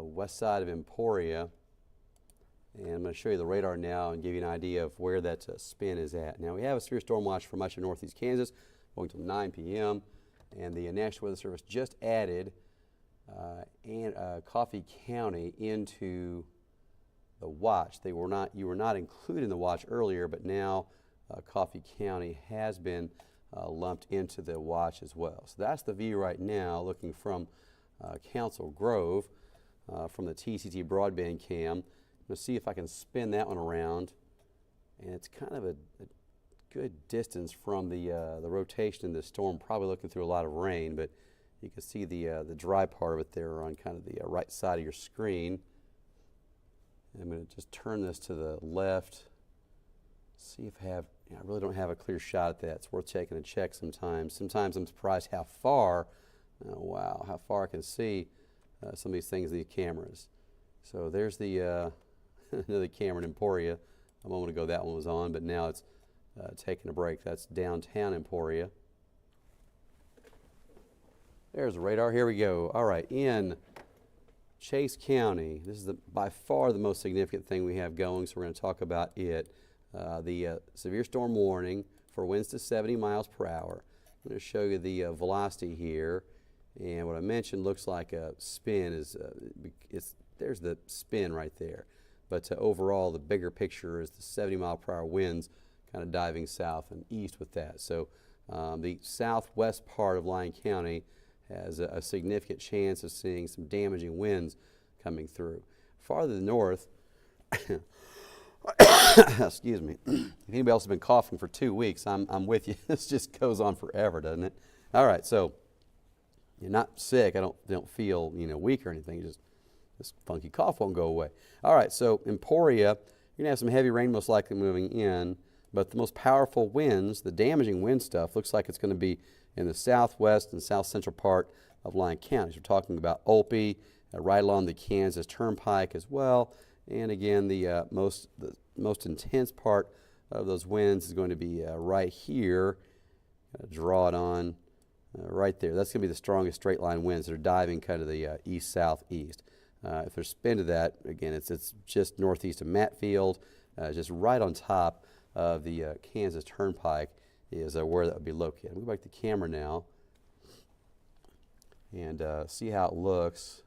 west side of Emporia. And I'm going to show you the radar now and give you an idea of where that spin is at. Now, we have a severe storm watch for much of northeast Kansas going until 9 p.m. And the National Weather Service just added Coffee County into the watch. You were not included in the watch earlier, but now Coffee County has been lumped into the watch as well. So that's the view right now, looking from Council Grove from the TCT broadband cam. I'm going to see if I can spin that one around, and it's kind of a good distance from the rotation in the storm, probably looking through a lot of rain, but you can see the dry part of it there on kind of the right side of your screen. And I'm going to just turn this to the left, see if I really don't have a clear shot at that. It's worth taking a check sometimes. Sometimes I'm surprised how far, wow, how far I can see some of these things in the cameras. So there's the another camera in Emporia. A moment ago that one was on, but now it's taking a break. That's downtown Emporia. There's the radar. Here we go. All right, in Chase County, this is by far the most significant thing we have going, so we're going to talk about it. The severe storm warning for winds to 70 miles per hour. I'm going to show you the velocity here, and what I mentioned looks like a spin is there's the spin right there. But overall, the bigger picture is the 70-mile-per-hour winds kind of diving south and east with that. So the southwest part of Lyon County has a significant chance of seeing some damaging winds coming through. Farther north, excuse me, if anybody else has been coughing for 2 weeks, I'm with you. This just goes on forever, doesn't it? All right, so you're not sick. I don't feel weak or anything. Just this funky cough won't go away. All right, so Emporia, you're going to have some heavy rain most likely moving in, but the most powerful winds, the damaging wind stuff, looks like it's going to be in the southwest and south central part of Lyon County. We're talking about Olpe, right along the Kansas Turnpike as well. And again, the most intense part of those winds is going to be right here. Draw it on right there. That's going to be the strongest straight line winds that are diving kind of the east-southeast. If there's spin to that, again, it's just northeast of Matfield, just right on top of the Kansas Turnpike is where that would be located. I'll go back to the camera now and see how it looks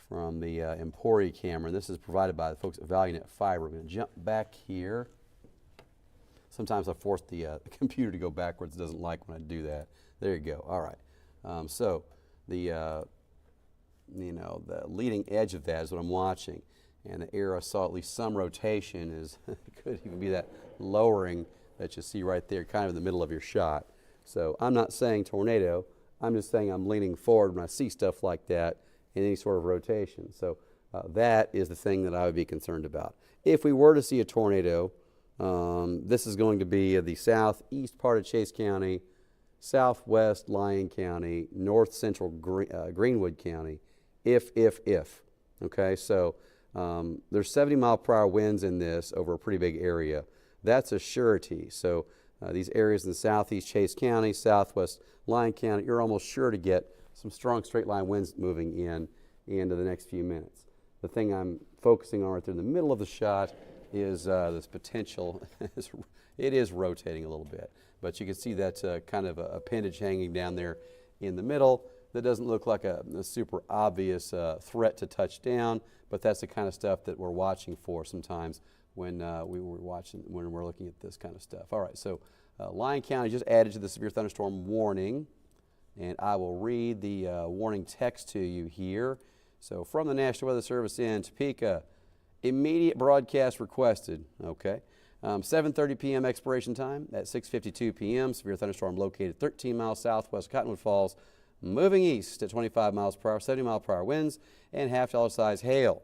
from the Emporia camera. This is provided by the folks at ValueNet Fiber. We're going to jump back here. Sometimes I force the computer to go backwards. It doesn't like when I do that. There you go. All right. So the the leading edge of that is what I'm watching, and the area I saw at least some rotation is it could even be that lowering that you see right there, kind of in the middle of your shot. So I'm not saying tornado. I'm just saying I'm leaning forward when I see stuff like that in any sort of rotation. So that is the thing that I would be concerned about. If we were to see a tornado, this is going to be the southeast part of Chase County, southwest Lyon County, north central Greenwood County, if. Okay, so there's 70-mile-per-hour winds in this over a pretty big area. That's a surety. So these areas in the southeast Chase County, southwest Lyon County, you're almost sure to get some strong straight line winds moving into the next few minutes. The thing I'm focusing on right there in the middle of the shot is this potential. It is rotating a little bit, but you can see that kind of appendage hanging down there in the middle. That doesn't look like a super obvious threat to touch down, but that's the kind of stuff that we're watching for sometimes when we're looking at this kind of stuff. All right, so Lyon County just added to the severe thunderstorm warning, and I will read the warning text to you here. So from the National Weather Service in Topeka, immediate broadcast requested. Okay. 7:30 p.m. expiration time at 6:52 p.m. Severe thunderstorm located 13 miles southwest Cottonwood Falls, moving east at 25 miles per hour, 70-mile-per-hour winds, and half-dollar size hail.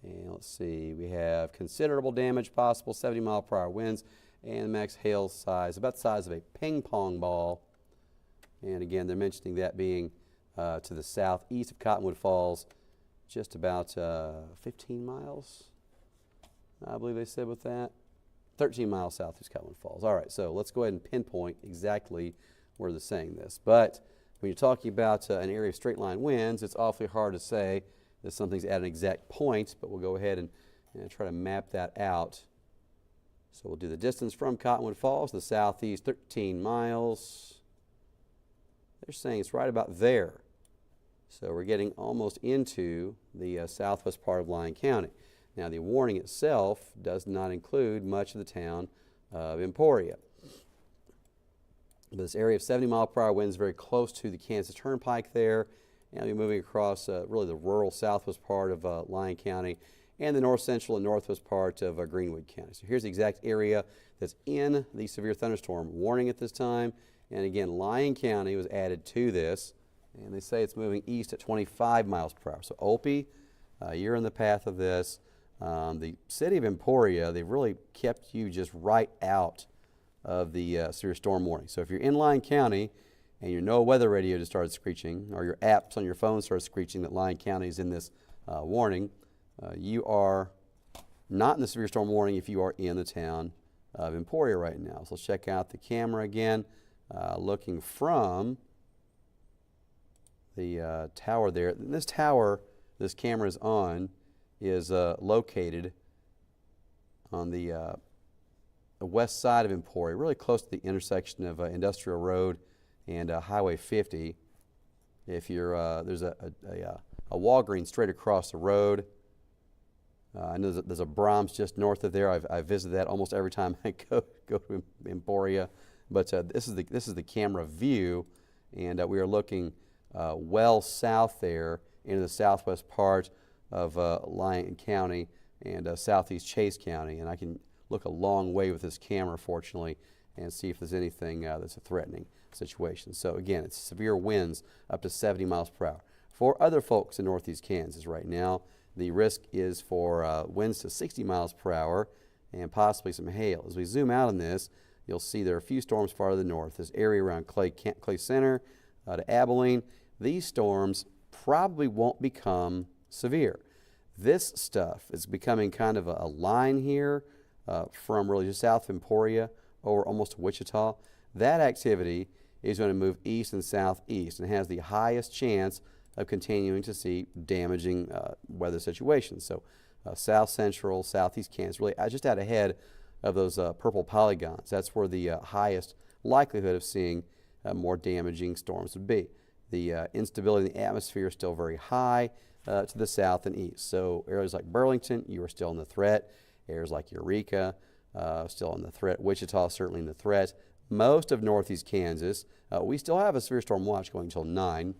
And let's see, we have considerable damage possible, 70-mile-per-hour winds, and max hail size, about the size of a ping pong ball. And again, they're mentioning that being to the southeast of Cottonwood Falls, just about 15 miles, I believe they said with that. 13 miles southeast Cottonwood Falls. All right, so let's go ahead and pinpoint exactly where they're saying this. But when you're talking about an area of straight line winds, it's awfully hard to say that something's at an exact point, but we'll go ahead and try to map that out. So we'll do the distance from Cottonwood Falls to the southeast, 13 miles. They're saying it's right about there. So we're getting almost into the southwest part of Lyon County. Now the warning itself does not include much of the town of Emporia. This area of 70-mile-per-hour winds is very close to the Kansas Turnpike there, and we'll be moving across really the rural southwest part of Lyon County and the north central and northwest part of Greenwood County. So here's the exact area that's in the severe thunderstorm warning at this time. And again, Lyon County was added to this, and they say it's moving east at 25 miles per hour. So Opie, you're in the path of this. The city of Emporia, they've really kept you just right out of the severe storm warning. So if you're in Lyon County and your NOAA weather radio just started screeching, or your apps on your phone started screeching that Lyon County is in this warning, you are not in the severe storm warning if you are in the town of Emporia right now. So let's check out the camera again, looking from the tower there. And this tower this camera is on is located on the west side of Emporia, really close to the intersection of Industrial Road and Highway 50. If you're there's a Walgreens straight across the road. I know there's a Brahms just north of there. I visit that almost every time I go to Emporia. But this is the camera view, and we are looking well south there into the southwest part of Lyon County and southeast Chase County. And I can look a long way with this camera, fortunately, and see if there's anything that's a threatening situation. So again, it's severe winds up to 70 miles per hour. For other folks in northeast Kansas right now, the risk is for winds to 60 miles per hour and possibly some hail. As we zoom out on this, you'll see there are a few storms farther to the north. This area around Clay Center to Abilene, these storms probably won't become severe. This stuff is becoming kind of a line here from really just south of Emporia over almost to Wichita. That activity is going to move east and southeast and has the highest chance of continuing to see damaging weather situations. So south central, southeast Kansas, really just out ahead of those purple polygons. That's where the highest likelihood of seeing more damaging storms would be. The instability in the atmosphere is still very high to the south and east. So areas like Burlington, you are still in the threat. Areas like Eureka, still in the threat. Wichita, certainly in the threat. Most of northeast Kansas, we still have a severe storm watch going until 9.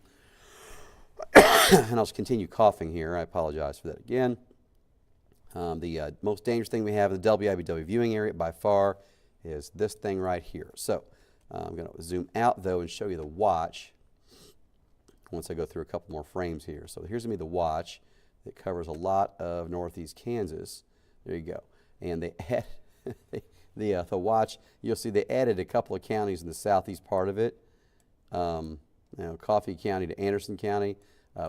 And I'll just continue coughing here. I apologize for that again. The most dangerous thing we have in the WIBW viewing area by far is this thing right here. So I'm going to zoom out, though, and show you the watch once I go through a couple more frames here. So here's going to be the watch that covers a lot of northeast Kansas. There you go. And they add the watch, you'll see they added a couple of counties in the southeast part of it. Coffee County to Anderson County.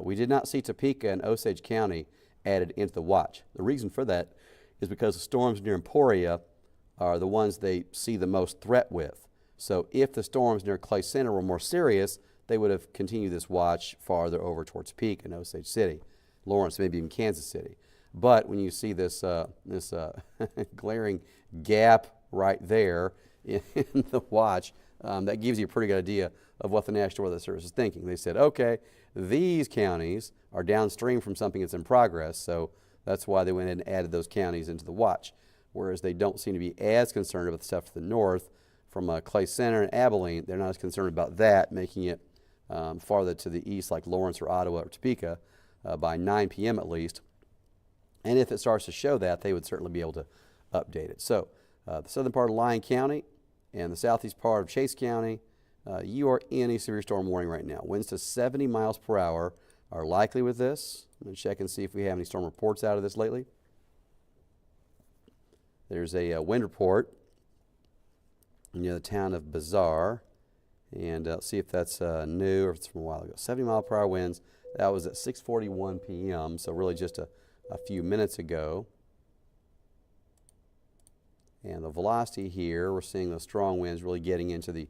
We did not see Topeka and Osage County added into the watch. The reason for that is because the storms near Emporia are the ones they see the most threat with. So if the storms near Clay Center were more serious, they would have continued this watch farther over towards Topeka and Osage City, Lawrence, maybe even Kansas City. But when you see this glaring gap right there in the watch, that gives you a pretty good idea of what the National Weather Service is thinking. They said, okay, these counties are downstream from something that's in progress, so that's why they went ahead and added those counties into the watch, whereas they don't seem to be as concerned about the stuff to the north from Clay Center and Abilene. They're not as concerned about that, making it farther to the east like Lawrence or Ottawa or Topeka by 9 p.m. at least. And if it starts to show that, they would certainly be able to update it. So the southern part of Lyon County and the southeast part of Chase County, you are in a severe storm warning right now. Winds to 70 miles per hour are likely with this. I'm going to check and see if we have any storm reports out of this lately. There's a wind report near the town of Bazaar, and let's see if that's new or if it's from a while ago. 70 mile per hour winds. That was at 6:41 p.m., so really just a few minutes ago. And the velocity here, we're seeing those strong winds really getting into the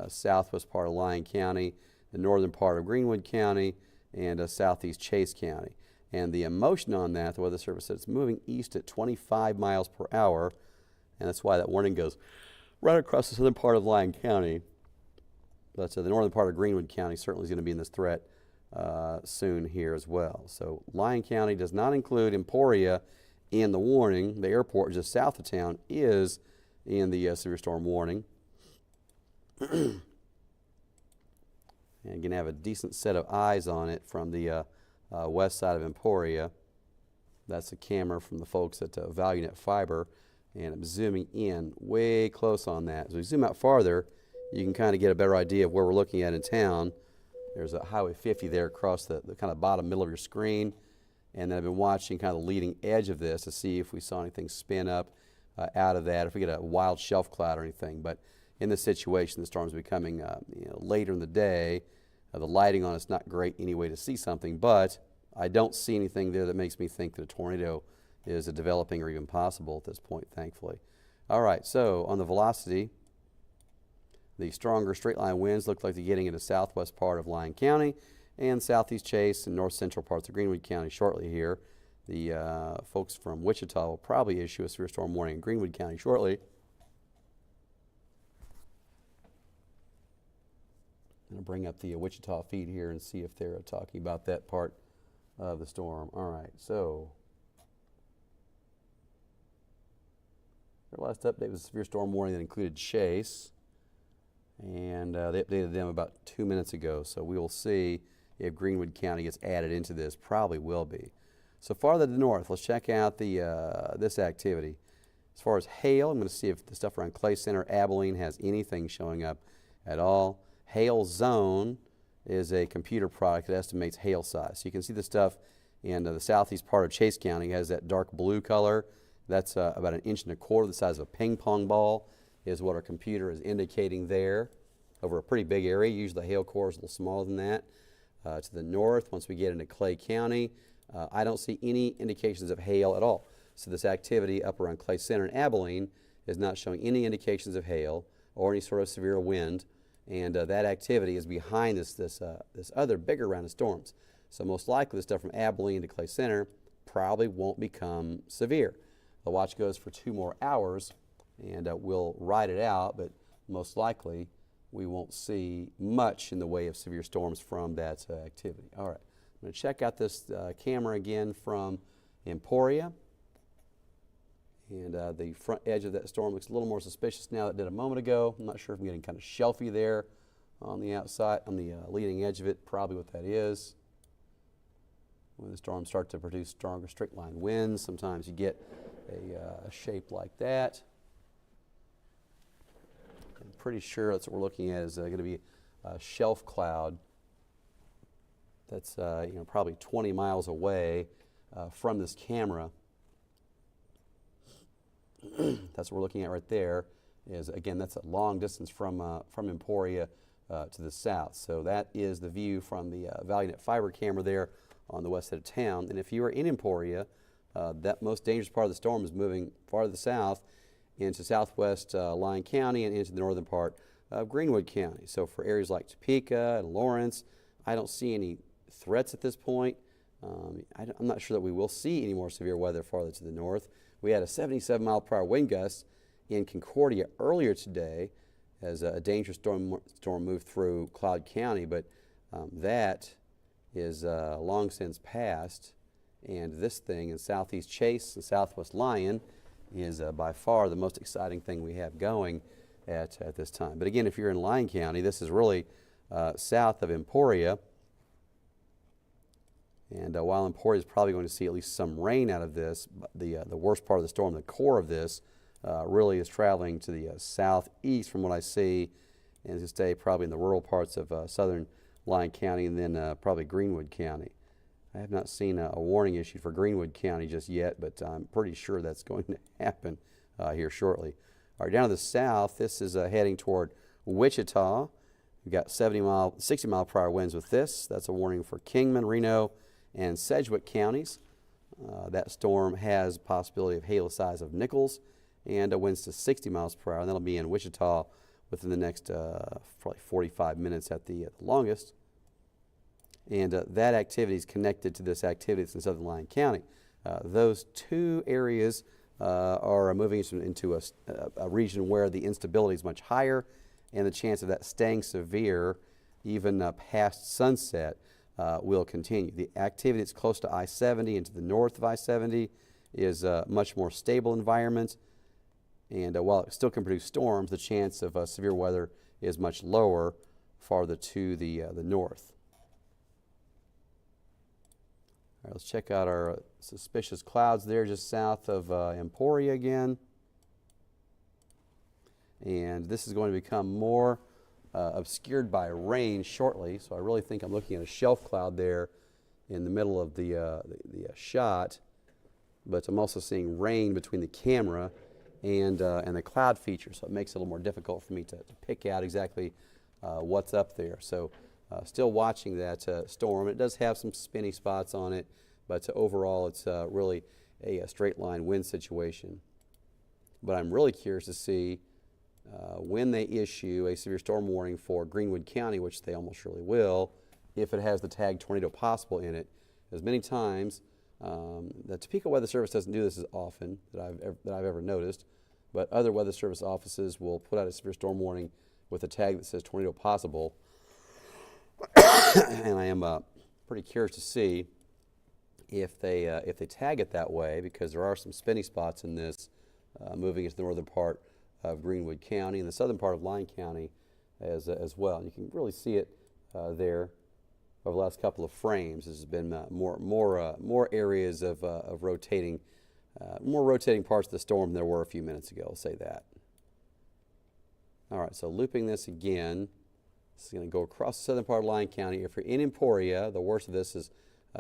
southwest part of Lyon County. the northern part of Greenwood County, and southeast Chase County. And the motion on that, the Weather Service said it's moving east at 25 miles per hour, and that's why that warning goes right across the southern part of Lyon County. But the northern part of Greenwood County certainly is going to be in this threat soon here as well. So Lyon County does not include Emporia in the warning. The airport just south of town is in the severe storm warning. And you're going to have a decent set of eyes on it from the west side of Emporia. That's a camera from the folks at ValueNet Fiber, and I'm zooming in way close on that. As we zoom out farther, you can kind of get a better idea of where we're looking at in town. There's a Highway 50 there across the kind of bottom middle of your screen, and then I've been watching kind of the leading edge of this to see if we saw anything spin up out of that, if we get a wild shelf cloud or anything. But in this situation, the storm's becoming later in the day. The lighting on it's not great anyway to see something, but I don't see anything there that makes me think that a tornado is developing or even possible at this point, thankfully. All right, so on the velocity, the stronger straight line winds look like they're getting into southwest part of Lyon County and southeast Chase and north central parts of Greenwood County shortly here. The folks from Wichita will probably issue a severe storm warning in Greenwood County shortly. I'm going to bring up the Wichita feed here and see if they're talking about that part of the storm. All right, so their last update was a severe storm warning that included Chase, and they updated them about 2 minutes ago, so we will see if Greenwood County gets added into this. Probably will be. So farther to the north, let's check out the this activity. As far as hail, I'm going to see if the stuff around Clay Center, Abilene has anything showing up at all. Hail Zone is a computer product that estimates hail size. So you can see the stuff in the southeast part of Chase County. It has that dark blue color. That's about 1.25 inches, the size of a ping pong ball, is what our computer is indicating there over a pretty big area. Usually the hail core is a little smaller than that. To the north, once we get into Clay County, I don't see any indications of hail at all. So this activity up around Clay Center and Abilene is not showing any indications of hail or any sort of severe wind. And that activity is behind this other bigger round of storms. So most likely the stuff from Abilene to Clay Center probably won't become severe. The watch goes for 2 more hours, and we'll ride it out, but most likely we won't see much in the way of severe storms from that activity. All right, I'm going to check out this camera again from Emporia. And the front edge of that storm looks a little more suspicious now than it did a moment ago. I'm not sure if I'm getting kind of shelfy there on the outside, on the leading edge of it, probably what that is. When the storms start to produce stronger straight line winds, sometimes you get a shape like that. I'm pretty sure that's what we're looking at is going to be a shelf cloud that's probably 20 miles away from this camera. That's what we're looking at right there. Is again, that's a long distance from Emporia to the south. So that is the view from the ValueNet Fiber camera there on the west side of town. And if you are in Emporia, that most dangerous part of the storm is moving farther south into southwest Lyon County and into the northern part of Greenwood County. So for areas like Topeka and Lawrence, I don't see any threats at this point. I'm not sure that we will see any more severe weather farther to the north. We had a 77-mile-per-hour wind gust in Concordia earlier today as a dangerous storm moved through Cloud County, but that is long since passed, and this thing in southeast Chase and southwest Lyon is by far the most exciting thing we have going at this time. But again, if you're in Lyon County, this is really south of Emporia. And while Emporia is probably going to see at least some rain out of this, the worst part of the storm, the core of this, really is traveling to the southeast from what I see, and to stay probably in the rural parts of southern Lyon County and then probably Greenwood County. I have not seen a warning issued for Greenwood County just yet, but I'm pretty sure that's going to happen here shortly. All right, down to the south, this is heading toward Wichita. We've got 60-mile-per-hour winds with this. That's a warning for Kingman, Reno, and Sedgwick counties. That storm has possibility of hail size of Nichols and winds to 60 miles per hour, and that'll be in Wichita within the next probably 45 minutes at the longest. and that activity is connected to this activity that's in southern Lyon County. Those two areas are moving into a region where the instability is much higher, and the chance of that staying severe even past sunset will continue. The activity that's close to I-70 and to the north of I-70 is a much more stable environment, and while it still can produce storms, the chance of severe weather is much lower farther to the north. All right, let's check out our suspicious clouds there just south of Emporia again. And this is going to become more obscured by rain shortly, so I really think I'm looking at a shelf cloud there in the middle of the shot, but I'm also seeing rain between the camera and the cloud feature, so it makes it a little more difficult for me to pick out exactly what's up there. So still watching that storm. It does have some spinny spots on it, but overall it's really a straight line wind situation. But I'm really curious to see when they issue a severe storm warning for Greenwood County, which they almost surely will, if it has the tag tornado possible in it. As many times, the Topeka Weather Service doesn't do this as often that I've ever noticed, but other Weather Service offices will put out a severe storm warning with a tag that says tornado possible. And I am pretty curious to see if they tag it that way, because there are some spinny spots in this moving into the northern part of Greenwood County and the southern part of Lyon County as well. You can really see it there over the last couple of frames. There's been more areas of rotating, more rotating parts of the storm than there were a few minutes ago. I'll say that. All right, so looping this again. This is going to go across the southern part of Lyon County. If you're in Emporia, the worst of this is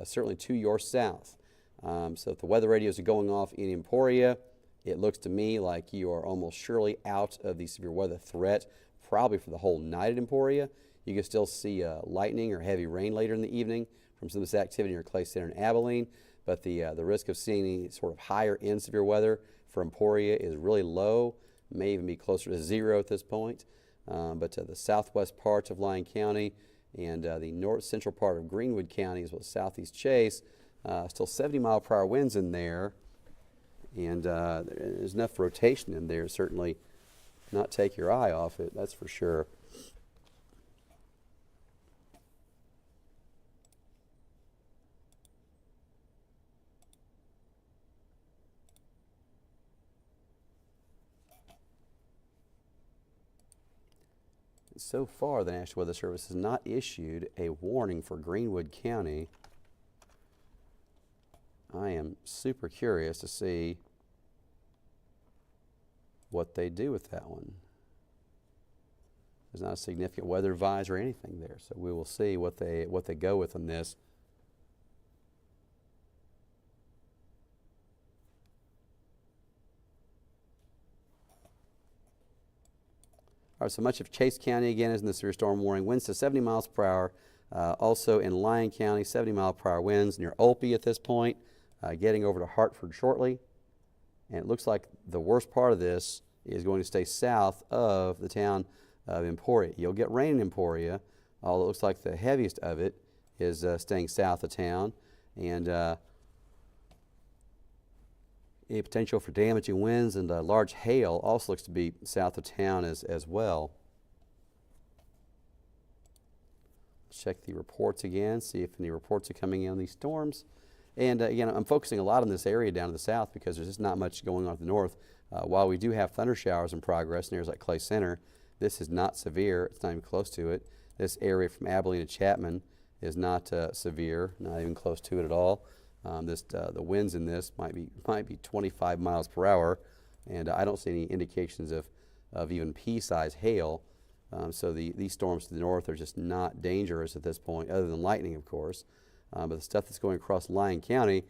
certainly to your south. So if the weather radios are going off in Emporia, it looks to me like you are almost surely out of the severe weather threat, probably for the whole night at Emporia. You can still see lightning or heavy rain later in the evening from some of this activity near Clay Center and Abilene, but the risk of seeing any sort of higher end severe weather for Emporia is really low, may even be closer to zero at this point. But the southwest parts of Lyon County and the north central part of Greenwood County, as well as southeast Chase, still 70-mile-per-hour winds in there, and there's enough rotation in there, certainly not take your eye off it, that's for sure. So far, the National Weather Service has not issued a warning for Greenwood County. I am super curious to see what they do with that one. There's not a significant weather advisory or anything there, so we will see what they go with on this. All right, so much of Chase County again is in the severe storm warning. Winds to 70 miles per hour. Also in Lyon County, 70-mile-per-hour winds near Olpe at this point. Getting over to Hartford shortly. And it looks like the worst part of this is going to stay south of the town of Emporia. You'll get rain in Emporia, although it looks like the heaviest of it is staying south of town. And any potential for damaging winds and large hail also looks to be south of town as well. Check the reports again, see if any reports are coming in on these storms. And again, I'm focusing a lot on this area down to the south because there's just not much going on to the north. While we do have thunder showers in progress in areas like Clay Center, this is not severe. It's not even close to it. This area from Abilene to Chapman is not severe, not even close to it at all. The winds in this might be 25 miles per hour, and I don't see any indications of even pea-sized hail. So these storms to the north are just not dangerous at this point, other than lightning, of course. But the stuff that's going across Lyon County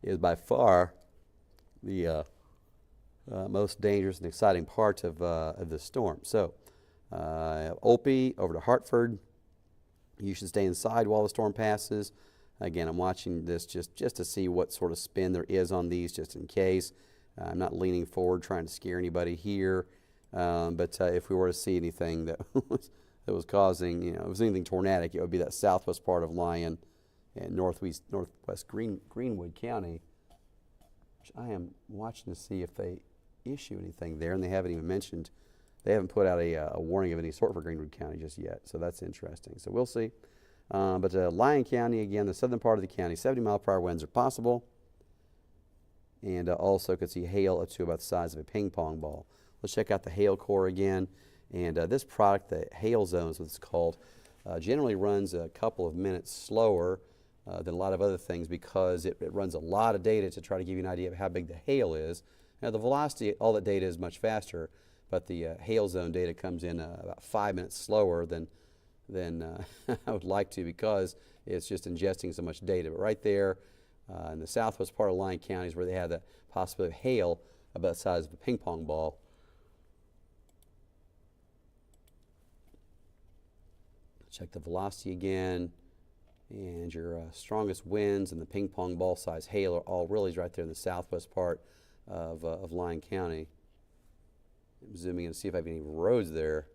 is by far the most dangerous and exciting part of this storm. So Olpe over to Hartford, you should stay inside while the storm passes. Again, I'm watching this just to see what sort of spin there is on these, just in case. I'm not leaning forward trying to scare anybody here, but if we were to see anything that was that was causing, if it was anything tornadic, it would be that southwest part of Lyon and northwest Greenwood County, which I am watching to see if they issue anything there, and they haven't even mentioned, they haven't put out a warning of any sort for Greenwood County just yet, so that's interesting. So we'll see. But Lyon County, again, the southern part of the county, 70-mile-per-hour winds are possible, and also could see hail up to about the size of a ping pong ball. Let's check out the hail core again. And this product, the hail zones, what it's called, generally runs a couple of minutes slower than a lot of other things because it runs a lot of data to try to give you an idea of how big the hail is. Now the velocity, all that data is much faster, but the hail zone data comes in about 5 minutes slower than I would like to because it's just ingesting so much data. But right there in the southwest part of Lyon County is where they have the possibility of hail about the size of a ping pong ball. Check the velocity again, and your strongest winds and the ping pong ball size hail are all really right there in the southwest part of Lyon County. I'm zooming in to see if I have any roads there.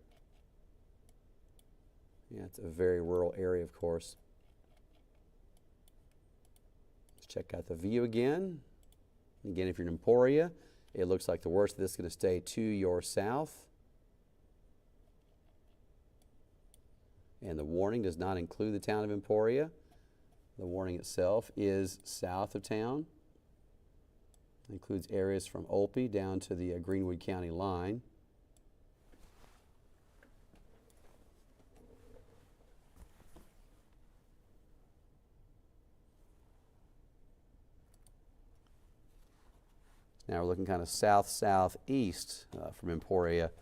Yeah, it's a very rural area, of course. Let's check out the view again. Again, if you're in Emporia, it looks like the worst of this is going to stay to your south. And the warning does not include the town of Emporia. The warning itself is south of town. It includes areas from Olpe down to the Greenwood County line. Now we're looking kind of south-southeast from Emporia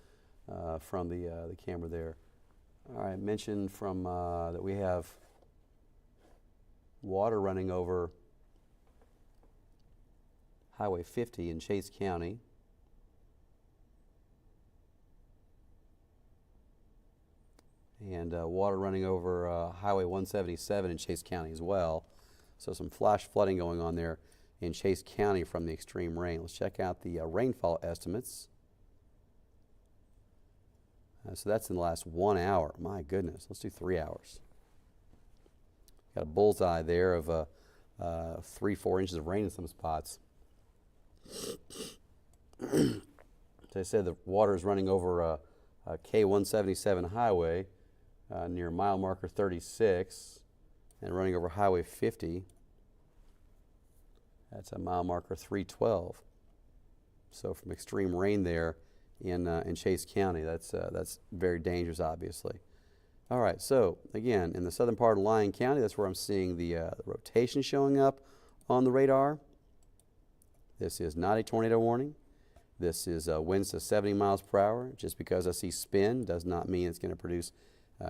from the camera there. All right, mentioned from that we have water running over Highway 50 in Chase County. And water running over Highway 177 in Chase County as well. So some flash flooding going on there in Chase County from the extreme rain. Let's check out the rainfall estimates. So that's in the last 1 hour. My goodness, let's do 3 hours. Got a bullseye there of 3-4 inches of rain in some spots. As I said, the water is running over K177 highway near mile marker 36 and running over Highway 50. That's a mile marker 312. So from extreme rain there in Chase County, that's very dangerous, obviously. All right, so again, in the southern part of Lyon County, that's where I'm seeing the rotation showing up on the radar. This is not a tornado warning. This is winds to 70 miles per hour. Just because I see spin does not mean it's going to produce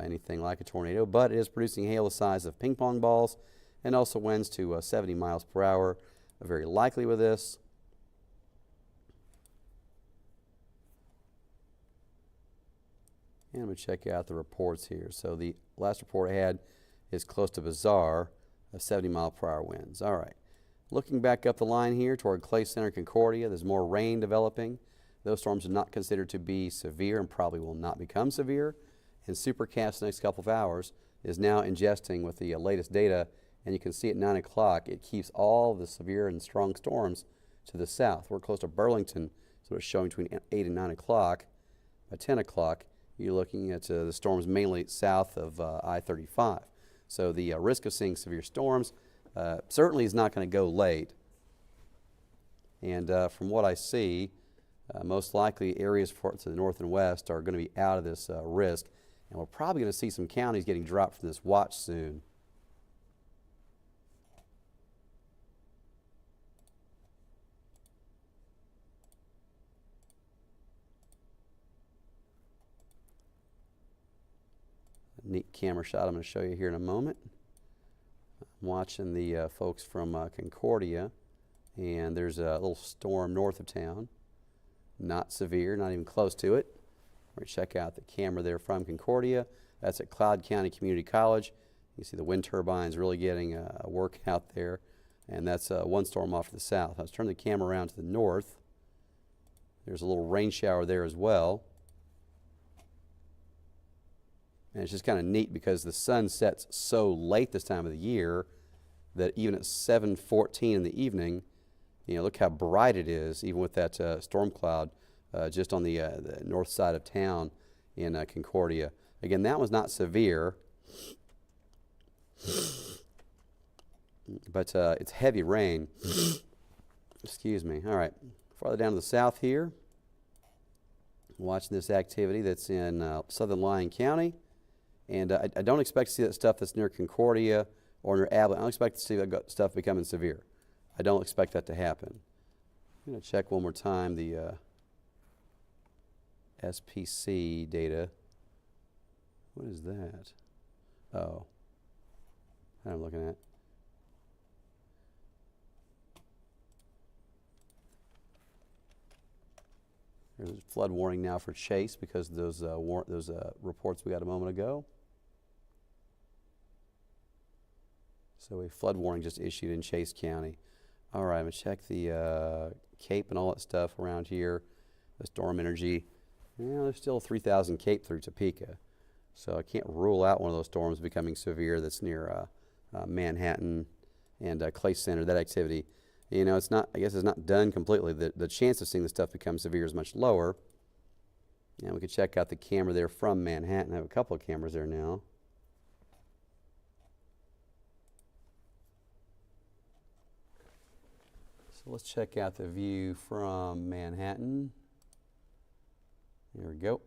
anything like a tornado, but it is producing hail the size of ping pong balls and also winds to 70 miles per hour. Very likely with this. And I'm going to check out the reports here. So the last report I had is close to bizarre of 70 mile per hour winds. All right. Looking back up the line here toward Clay Center, Concordia, there's more rain developing. Those storms are not considered to be severe and probably will not become severe. And Supercast the next couple of hours is now ingesting with the latest data, and you can see at 9 o'clock it keeps all the severe and strong storms to the south. We're close to Burlington, so it's showing between 8 and 9 o'clock. By 10 o'clock, you're looking at the storms mainly south of I-35. So the risk of seeing severe storms certainly is not going to go late. And from what I see, most likely areas to the north and west are going to be out of this risk. And we're probably going to see some counties getting dropped from this watch soon. Neat camera shot I'm going to show you here in a moment. I'm watching the folks from Concordia, and there's a little storm north of town. Not severe, not even close to it. We're going to check out the camera there from Concordia. That's at Cloud County Community College. You see the wind turbines really getting work out there, and that's one storm off to the south. Let's turn the camera around to the north. There's a little rain shower there as well. And it's just kind of neat because the sun sets so late this time of the year that even at 7:14 in the evening, you know, look how bright it is, even with that storm cloud just on the north side of town in Concordia. Again, that was not severe, but it's heavy rain. Excuse me. All right, farther down to the south here, watching this activity that's in southern Lyon County. And I don't expect to see that stuff that's near Concordia or near Abilene. I don't expect to see that stuff becoming severe. I don't expect that to happen. I'm going to check one more time the SPC data. What is that? Oh, I'm looking at. There's a flood warning now for Chase because of those reports we got a moment ago. So a flood warning just issued in Chase County. All right, I'm going to check the Cape and all that stuff around here, the storm energy. Yeah, there's still 3,000 Cape through Topeka. So I can't rule out one of those storms becoming severe that's near Manhattan and Clay Center, that activity. You know, it's not, I guess it's not done completely. The chance of seeing the stuff become severe is much lower. And we could check out the camera there from Manhattan. I have a couple of cameras there now. So let's check out the view from Manhattan. Here we go.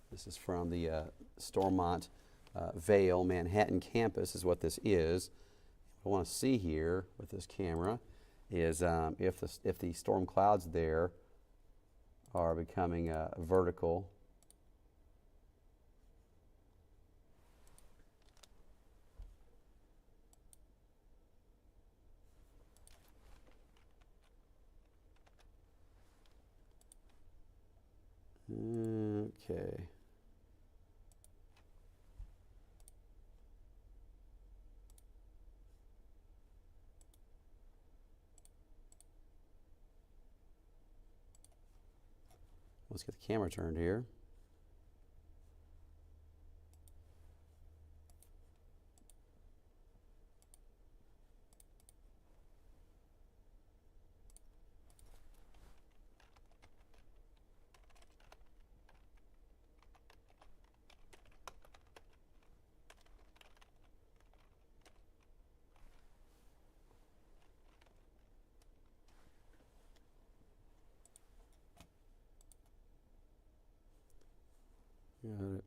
This is from the Stormont Vale Manhattan campus is what this is. What I want to see here with this camera is if the storm clouds there are becoming vertical. Okay. Let's get the camera turned here. Got it.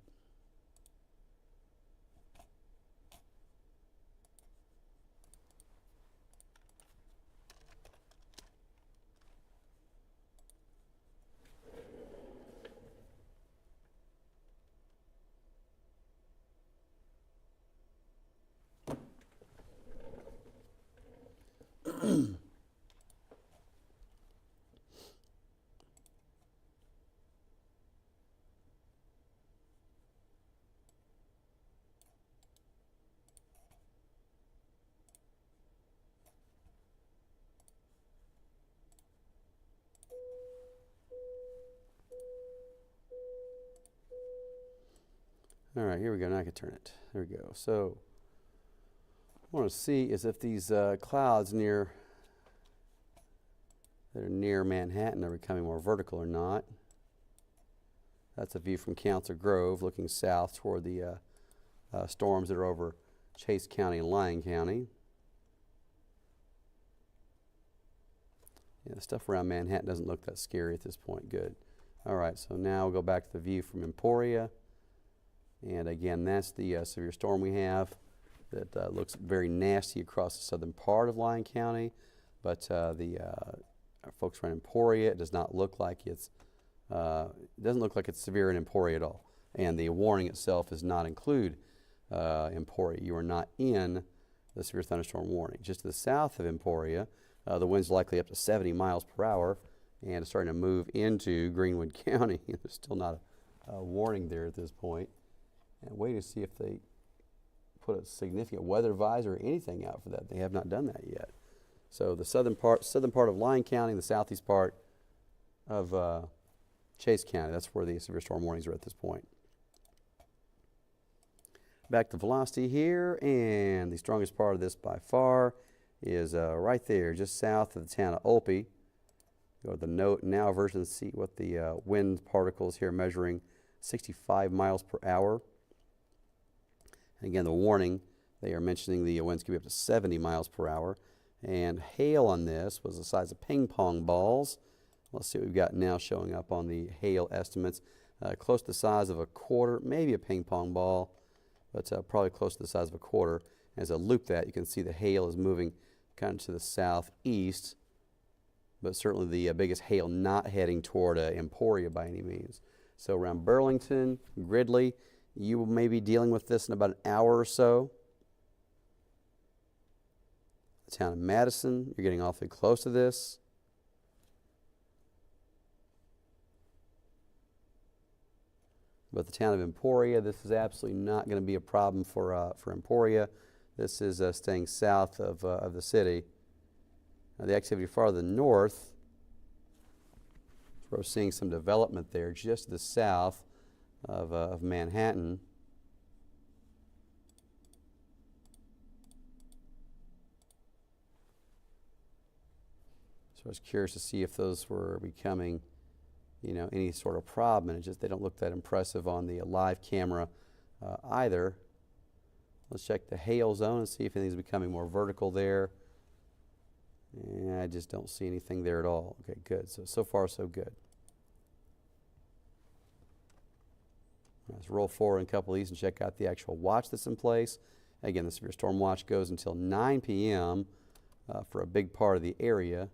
All right, here we go. Now I can turn it. There we go. So what I want to see is if these clouds that are near Manhattan are becoming more vertical or not. That's a view from Council Grove looking south toward the storms that are over Chase County and Lyon County. Yeah, the stuff around Manhattan doesn't look that scary at this point. Good. All right, so now we'll go back to the view from Emporia. And again, that's the severe storm we have that looks very nasty across the southern part of Lyon County. But our folks around Emporia, it does not look like it's severe in Emporia at all. And the warning itself does not include Emporia. You are not in the severe thunderstorm warning. Just to the south of Emporia, the wind's likely up to 70 miles per hour, and it's starting to move into Greenwood County. There's still not a warning there at this point. And wait to see if they put a significant weather advisory or anything out for that. They have not done that yet. So the southern part of Lyon County, the southeast part of Chase County. That's where the severe storm warnings are at this point. Back to velocity here, and the strongest part of this by far is right there, just south of the town of Olpe. Go to the now version and see what the wind particles here measuring 65 miles per hour. And again, the warning, they are mentioning the winds could be up to 70 miles per hour. And hail on this was the size of ping pong balls. Let's see what we've got now showing up on the hail estimates. Close to the size of a quarter, maybe a ping pong ball, but probably close to the size of a quarter. As I loop that, you can see the hail is moving kind of to the southeast, but certainly the biggest hail not heading toward Emporia by any means. So around Burlington, Gridley, you will maybe dealing with this in about an hour or so. The town of Madison, you're getting awfully close to this. But the town of Emporia, this is absolutely not going to be a problem for Emporia. This is staying south of the city. Now the activity farther north, we're seeing some development there just to the south of Manhattan. So I was curious to see if those were becoming, you know, any sort of problem, and it just they don't look that impressive on the live camera either. Let's check the hail zone and see if anything's becoming more vertical there. And I just don't see anything there at all. Okay, good. So far so good. Let's roll forward in a couple of these and check out the actual watch that's in place. Again, the severe storm watch goes until 9 p.m. For a big part of the area.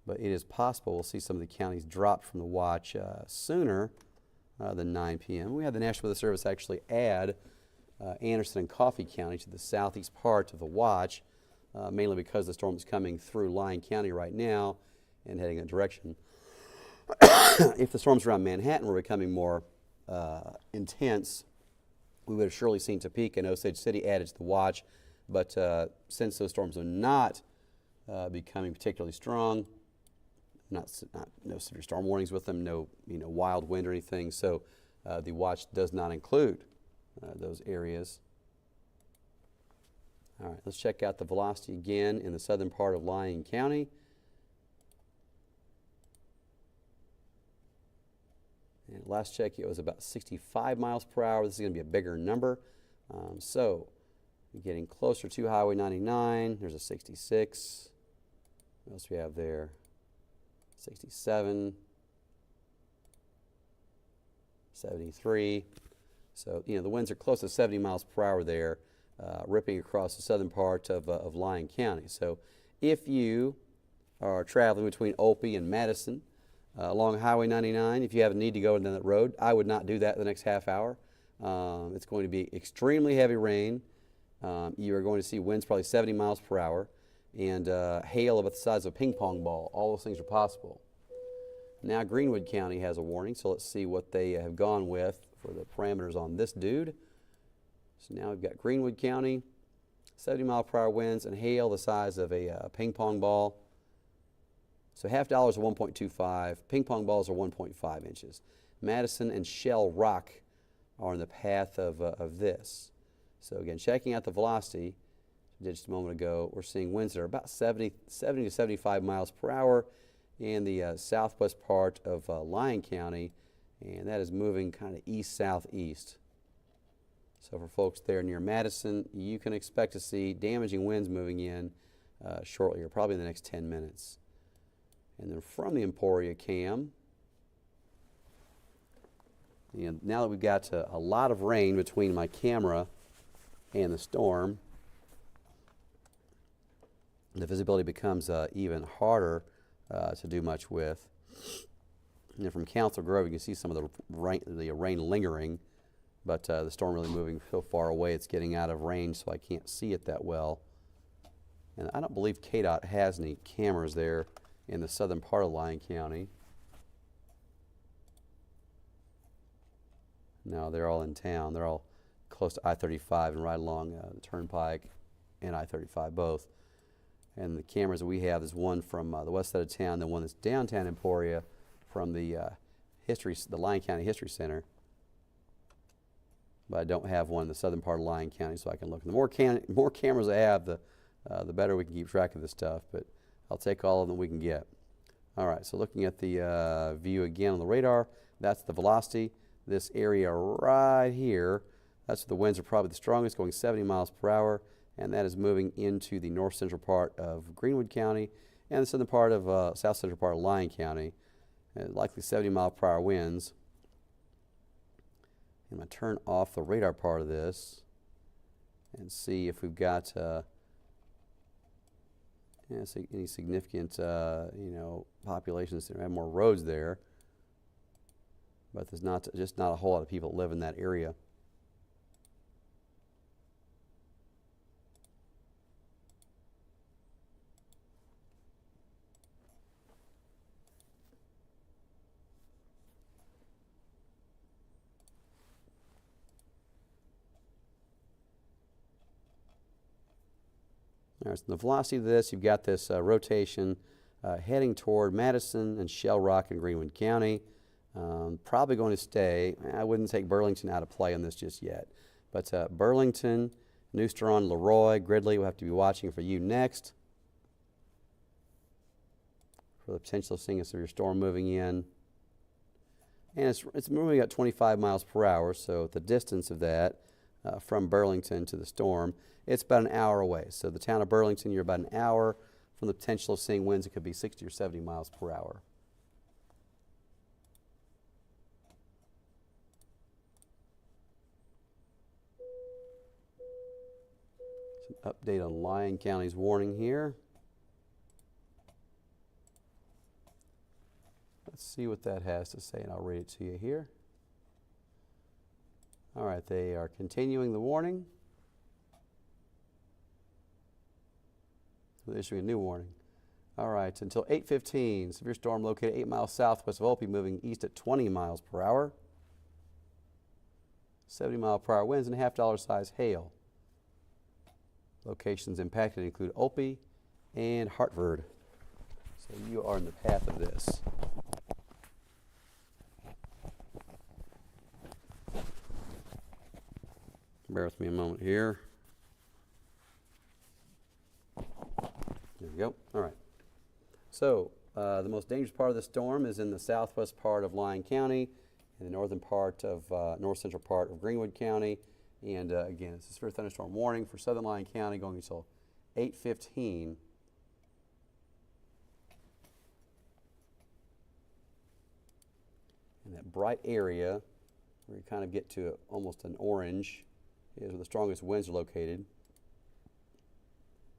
But it is possible we'll see some of the counties drop from the watch sooner than 9 p.m. We had the National Weather Service actually add Anderson and Coffee County to the southeast part of the watch, mainly because the storm is coming through Lyon County right now and heading that direction. If the storms around Manhattan were becoming more intense, we would have surely seen Topeka and Osage City added to the watch. But since those storms are not becoming particularly strong, no severe storm warnings with them, no wild wind or anything, so the watch does not include those areas. All right, let's check out the velocity again in the southern part of Lyon County. And last check, it was about 65 miles per hour. This is going to be a bigger number. So we're getting closer to Highway 99. There's a 66. What else do we have there? 67. 73. So, the winds are close to 70 miles per hour there, ripping across the southern part of Lyon County. So if you are traveling between Olpe and Madison along Highway 99, if you have a need to go down that road, I would not do that the next half hour. It's going to be extremely heavy rain. You are going to see winds probably 70 miles per hour and hail about the size of a ping pong ball. All those things are possible. Now Greenwood County has a warning, so let's see what they have gone with for the parameters on this dude. So now we've got Greenwood County, 70 mile per hour winds and hail the size of a ping pong ball. So half dollars are 1.25, ping pong balls are 1.5 inches. Madison and Shell Rock are in the path of this. So again, checking out the velocity, did just a moment ago, we're seeing winds that are about 70 to 75 miles per hour in the southwest part of Lyon County, and that is moving kind of east-southeast. So for folks there near Madison, you can expect to see damaging winds moving in shortly, or probably in the next 10 minutes. And then from the Emporia cam, now that we've got a lot of rain between my camera and the storm, the visibility becomes even harder to do much with. And from Council Grove, you can see some of the rain lingering, but the storm really moving so far away, it's getting out of range, so I can't see it that well. And I don't believe KDOT has any cameras there in the southern part of Lyon County. No, they're all in town. They're all close to I-35 and right along the Turnpike and I-35 both. And the cameras that we have, there's one from the west side of town, the one that's downtown Emporia from the Lyon County History Center. But I don't have one in the southern part of Lyon County, so I can look. And the more cameras I have, the better we can keep track of this stuff. But I'll take all of them we can get. All right, so looking at the view again on the radar, that's the velocity. This area right here, that's where the winds are probably the strongest, going 70 miles per hour, and that is moving into the north central part of Greenwood County and the southern part of south central part of Lyon County. Likely 70 mile per hour winds. I'm going to turn off the radar part of this and see if we've got any significant populations that have more roads there. But there's just not a whole lot of people that live in that area. All right, so the velocity of this, you've got this rotation heading toward Madison and Shell Rock in Greenwood County. Probably going to stay. I wouldn't take Burlington out of play on this just yet. But Burlington, Neustron, Leroy, Gridley, we'll have to be watching for you next for the potential of seeing a severe storm moving in. And it's moving at 25 miles per hour, so the distance of that from Burlington to the storm, it's about an hour away. So the town of Burlington, you're about an hour from the potential of seeing winds that could be 60 or 70 miles per hour. Some update on Lyon County's warning here. Let's see what that has to say, and I'll read it to you here. All right, they are continuing the warning. So they're issuing a new warning. All right, until 8:15, severe storm located 8 miles southwest of Opie, moving east at 20 miles per hour. 70 mile per hour winds and $50 size hail. Locations impacted include Opie and Hartford. So you are in the path of this. Bear with me a moment here. There we go. All right. So the most dangerous part of the storm is in the southwest part of Lyon County, in the northern part of north central part of Greenwood County, and again, it's a severe thunderstorm warning for southern Lyon County going until 8:15. And that bright area where you kind of get to almost an orange is where the strongest winds are located.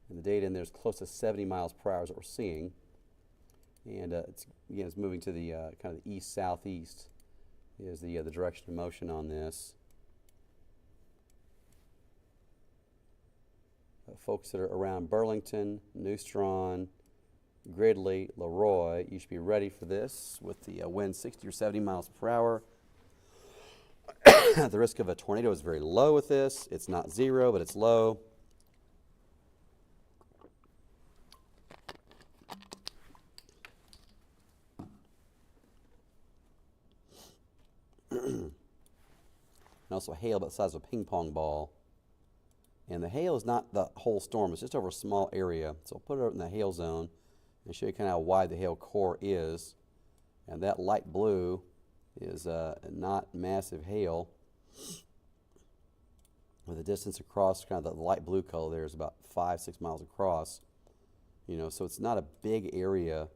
And the data in there is close to 70 miles per hour that we're seeing. And it's moving to the kind of the east-southeast is the direction of motion on this. Folks that are around Burlington, Neustron, Gridley, Leroy, you should be ready for this with the wind 60 or 70 miles per hour. The risk of a tornado is very low with this. It's not zero, but it's low. And also hail about the size of a ping pong ball. And the hail is not the whole storm, it's just over a small area. So I'll put it in the hail zone and show you kind of how wide the hail core is. And that light blue is not massive hail. With the distance across, kind of the light blue color there is about 5-6 miles across. So it's not a big area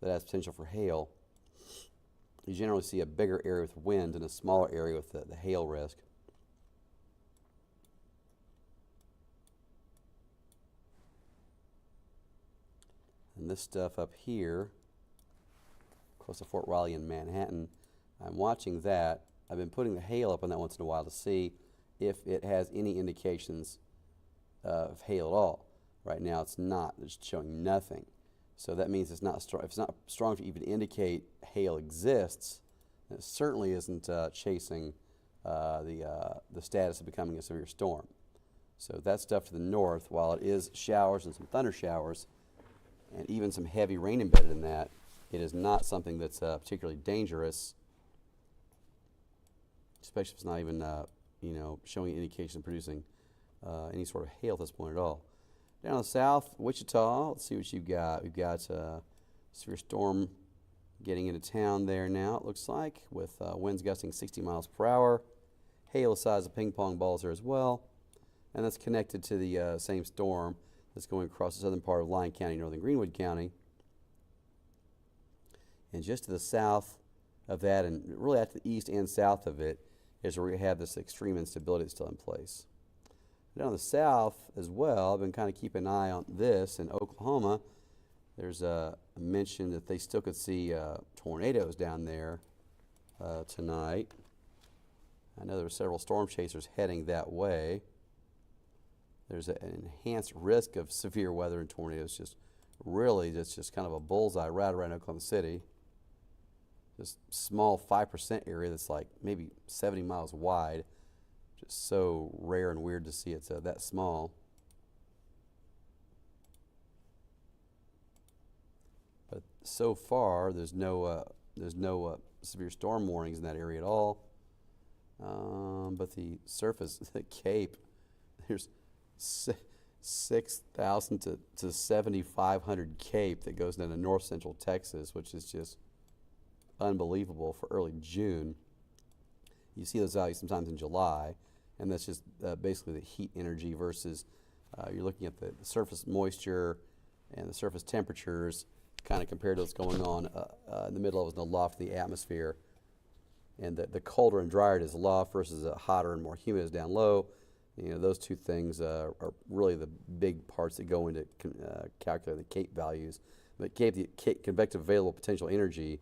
that has potential for hail. You generally see a bigger area with wind and a smaller area with the hail risk. And this stuff up here, close to Fort Riley in Manhattan, I'm watching that. I've been putting the hail up on that once in a while to see if it has any indications of hail at all. Right now it's not. It's showing nothing. So that means it's not strong. If it's not strong to even indicate hail exists, then it certainly isn't chasing the status of becoming a severe storm. So that's stuff to the north. While it is showers and some thunder showers, and even some heavy rain embedded in that, it is not something that's particularly dangerous, especially if it's not even you know, showing indication of producing any sort of hail at this point at all. Down in the south, Wichita, let's see what you've got. We've got severe storm getting into town there now, it looks like, with winds gusting 60 miles per hour. Hail the size of ping pong balls there as well. And that's connected to the same storm that's going across the southern part of Lyon County, northern Greenwood County. And just to the south of that, and really at the east and south of it, is where we have this extreme instability that's still in place. Down in the south as well, I've been kind of keeping an eye on this in Oklahoma. There's a mention that they still could see tornadoes down there tonight. I know there were several storm chasers heading that way. There's an enhanced risk of severe weather and tornadoes. Just really, it's just kind of a bullseye right around Oklahoma City. This small 5% area that's like maybe 70 miles wide. Just so rare and weird to see it that small. But so far, there's no severe storm warnings in that area at all. But the surface, the Cape, there's 6,000 to 7,500 Cape that goes down to north central Texas, which is just unbelievable for early June. You see those values sometimes in July, and that's just basically the heat energy versus you're looking at the surface moisture and the surface temperatures, kind of compared to what's going on in the middle of the loft of the atmosphere. And the colder and drier it is aloft versus hotter and more humid is down low. You know, those two things are really the big parts that go into calculating the Cape values. But the convective available potential energy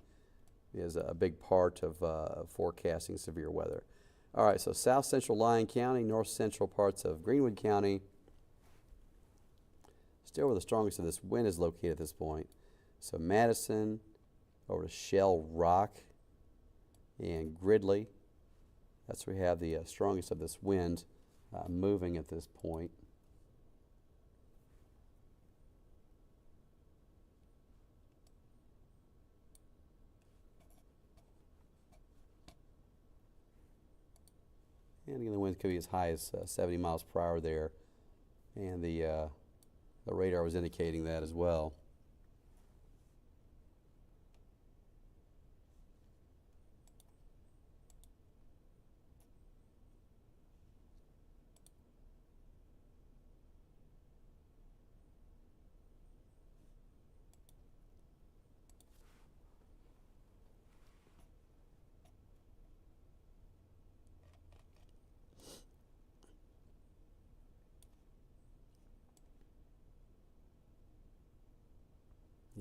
is a big part of forecasting severe weather. All right, so south central Lyon County, north central parts of Greenwood County. Still where the strongest of this wind is located at this point. So Madison over to Shell Rock and Gridley. That's where we have the strongest of this wind moving at this point. And again, the winds could be as high as 70 miles per hour there, and the radar was indicating that as well.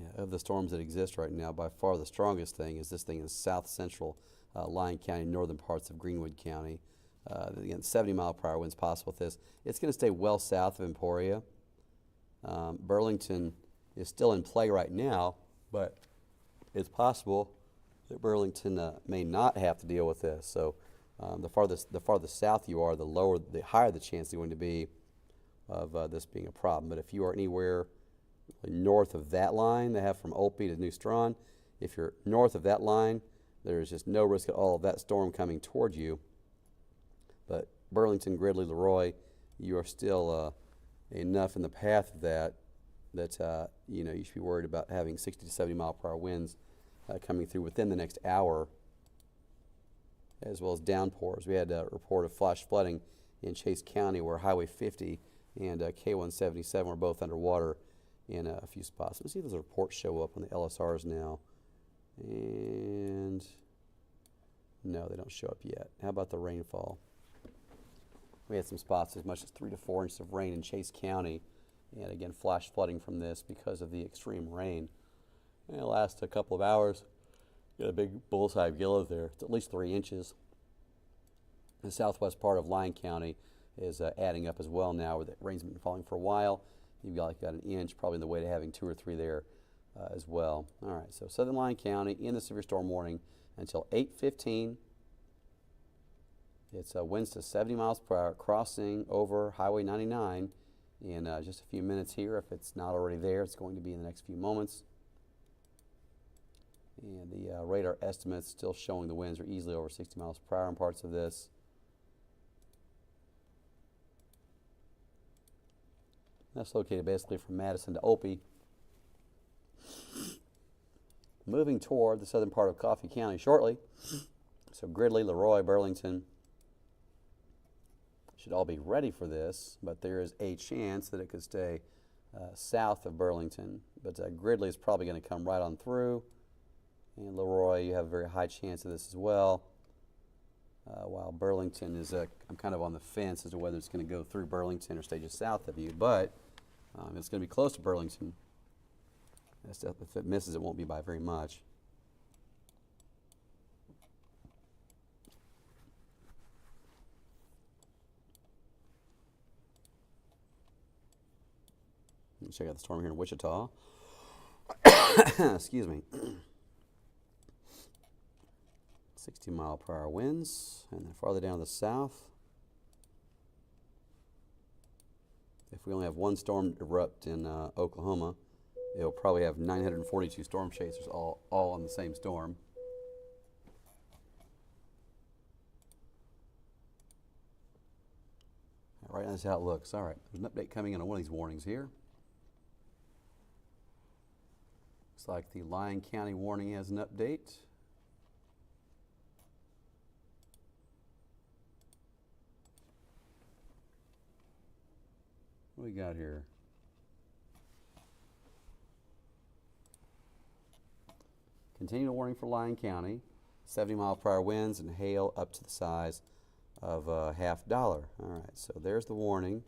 Yeah, of the storms that exist right now, by far the strongest thing is this thing in south central Lyon County, northern parts of Greenwood County. Again, 70 mile per hour winds possible with this. It's going to stay well south of Emporia. Burlington is still in play right now, but it's possible that Burlington may not have to deal with this. So the farther south you are, the higher the chance is going to be of this being a problem. But if you are anywhere north of that line, they have from Olpe to New Strawn, if you're north of that line, there's just no risk at all of that storm coming toward you. But Burlington, Gridley, Leroy, you are still enough in the path of that you know, you should be worried about having 60 to 70 mile per hour winds coming through within the next hour, as well as downpours. We had a report of flash flooding in Chase County where Highway 50 and K-177 were both underwater in a few spots. Let's see if those reports show up on the LSRs now. And no, they don't show up yet. How about the rainfall? We had some spots as much as 3 to 4 inches of rain in Chase County. And again, flash flooding from this because of the extreme rain. And it lasts a couple of hours. Got a big bullseye yellow there. It's at least 3 inches. The southwest part of Lyon County is adding up as well now, where the rain's been falling for a while. You've got an inch, probably on the way to having 2 or 3 there as well. All right, so southern Lyon County in the severe storm warning until 8:15 It's winds to 70 miles per hour crossing over Highway 99 in just a few minutes here. If it's not already there, it's going to be in the next few moments. And the radar estimates still showing the winds are easily over 60 miles per hour in parts of this. That's located basically from Madison to Opie. Moving toward the southern part of Coffee County shortly. So Gridley, Leroy, Burlington should all be ready for this, but there is a chance that it could stay south of Burlington. But Gridley is probably going to come right on through. And Leroy, you have a very high chance of this as well. While Burlington is, I'm kind of on the fence as to whether it's going to go through Burlington or stay just south of you, but it's going to be close to Burlington. If it misses, it won't be by very much. Let me check out the storm here in Wichita. Excuse me. 60-mile-per-hour winds, and then farther down to the south. If we only have one storm erupt in Oklahoma, it'll probably have 942 storm chasers all on the same storm. All right, that's how it looks. All right, there's an update coming in on one of these warnings here. Looks like the Lyon County warning has an update. What do we got here? Continued warning for Lyon County. 70-mile-per-hour winds and hail up to the size of $50. All right, so there's the warning.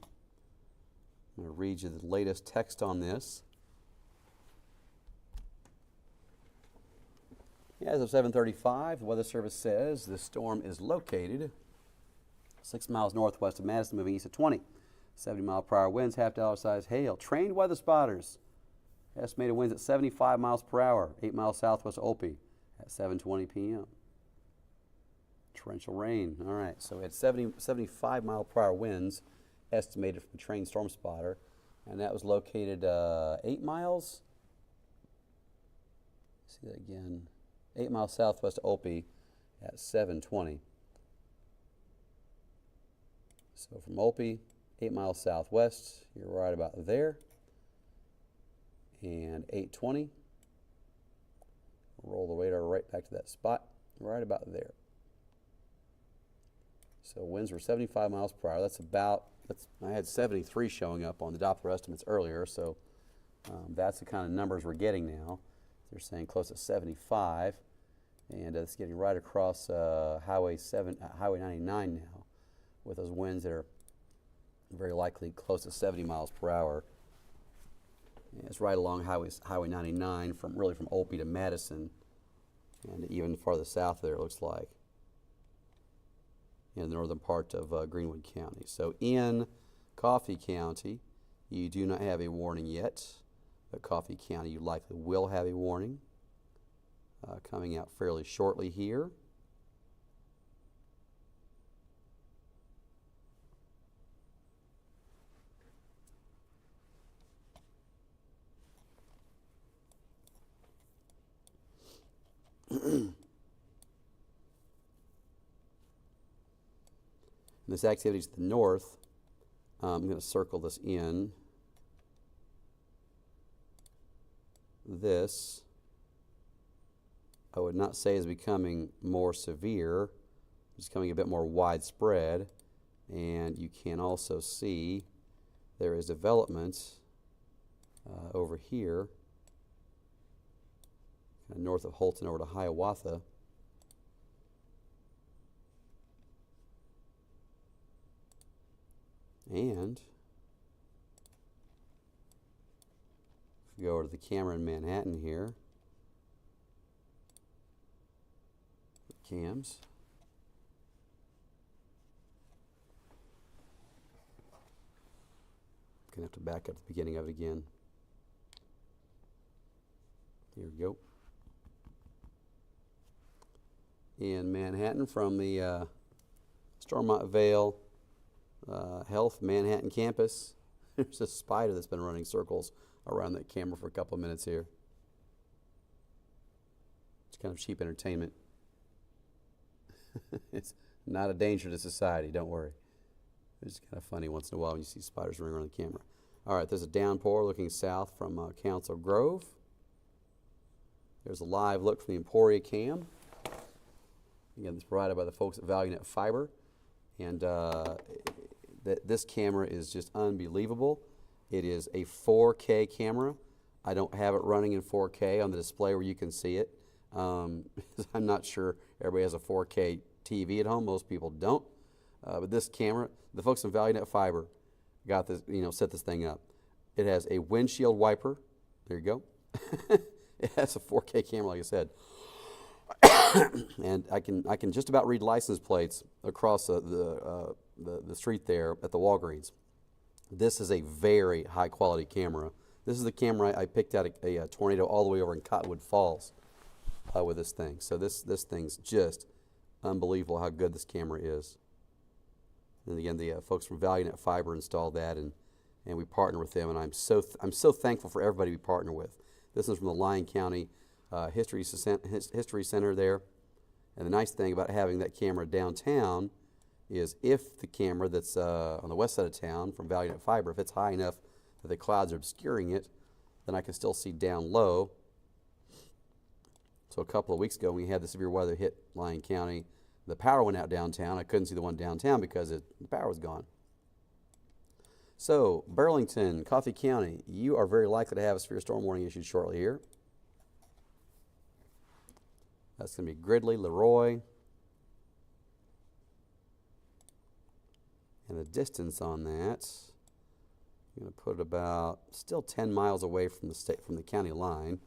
I'm going to read you the latest text on this. As of 7:35, the Weather Service says this storm is located 6 miles northwest of Madison, moving east at 20. 70-mile-per-hour winds, $50 size hail. Trained weather spotters. Estimated winds at 75 miles per hour, 8 miles southwest of Opie at 7:20 p.m. Torrential rain. All right, so at 75-mile-per-hour winds estimated from a trained storm spotter, and that was located 8 miles. See that again. 8 miles southwest of Opie at 7:20. So from Opie, 8 miles southwest, you're right about there. And 8:20, roll the radar right back to that spot, right about there. So winds were 75 miles per hour. I had 73 showing up on the Doppler estimates earlier, so that's the kind of numbers we're getting now. They're saying close to 75, and it's getting right across Highway 99 now, with those winds that are very likely close to 70 miles per hour. And it's right along Highway 99 from Opie to Madison, and even farther south there, it looks like, in the northern part of Greenwood County. So in Coffee County, you do not have a warning yet, but Coffee County, you likely will have a warning coming out fairly shortly here. This activity is to the north. I'm going to circle this in. This, I would not say is becoming more severe. It's becoming a bit more widespread. And you can also see there is development over here, kind of north of Holton over to Hiawatha. And if we go over to the camera in Manhattan here, cams. Gonna have to back up the beginning of it again. Here we go. In Manhattan, from the Stormont Vale, Health, Manhattan campus. There's a spider that's been running circles around that camera for a couple of minutes here. It's kind of cheap entertainment. It's not a danger to society, don't worry. It's kind of funny once in a while when you see spiders running around the camera. All right, there's a downpour looking south from Council Grove. There's a live look from the Emporia cam. Again, it's provided by the folks at ValueNet Fiber. And this camera is just unbelievable. It is a 4K camera. I don't have it running in 4K on the display where you can see it. I'm not sure everybody has a 4K TV at home. Most people don't. But this camera, the folks in ValueNet Fiber got this, set this thing up. It has a windshield wiper. There you go. It has a 4K camera, like I said. And I can just about read license plates across the street there at the Walgreens. This is a very high quality camera. This is the camera I picked out a tornado all the way over in Cottonwood Falls with this thing. So this thing's just unbelievable how good this camera is. And again, the folks from ValueNet Fiber installed that, and we partner with them. And I'm so thankful for everybody we partner with. This is from the Lyon County History Center there. And the nice thing about having that camera downtown is if the camera that's on the west side of town from ValueNet Fiber, if it's high enough that the clouds are obscuring it, then I can still see down low. So a couple of weeks ago, when we had the severe weather hit Lyon County, the power went out downtown. I couldn't see the one downtown because the power was gone. So Burlington, Coffee County, you are very likely to have a severe storm warning issued shortly here. That's going to be Gridley, Leroy. And the distance on that, I'm going to put it about still 10 miles away from the county line.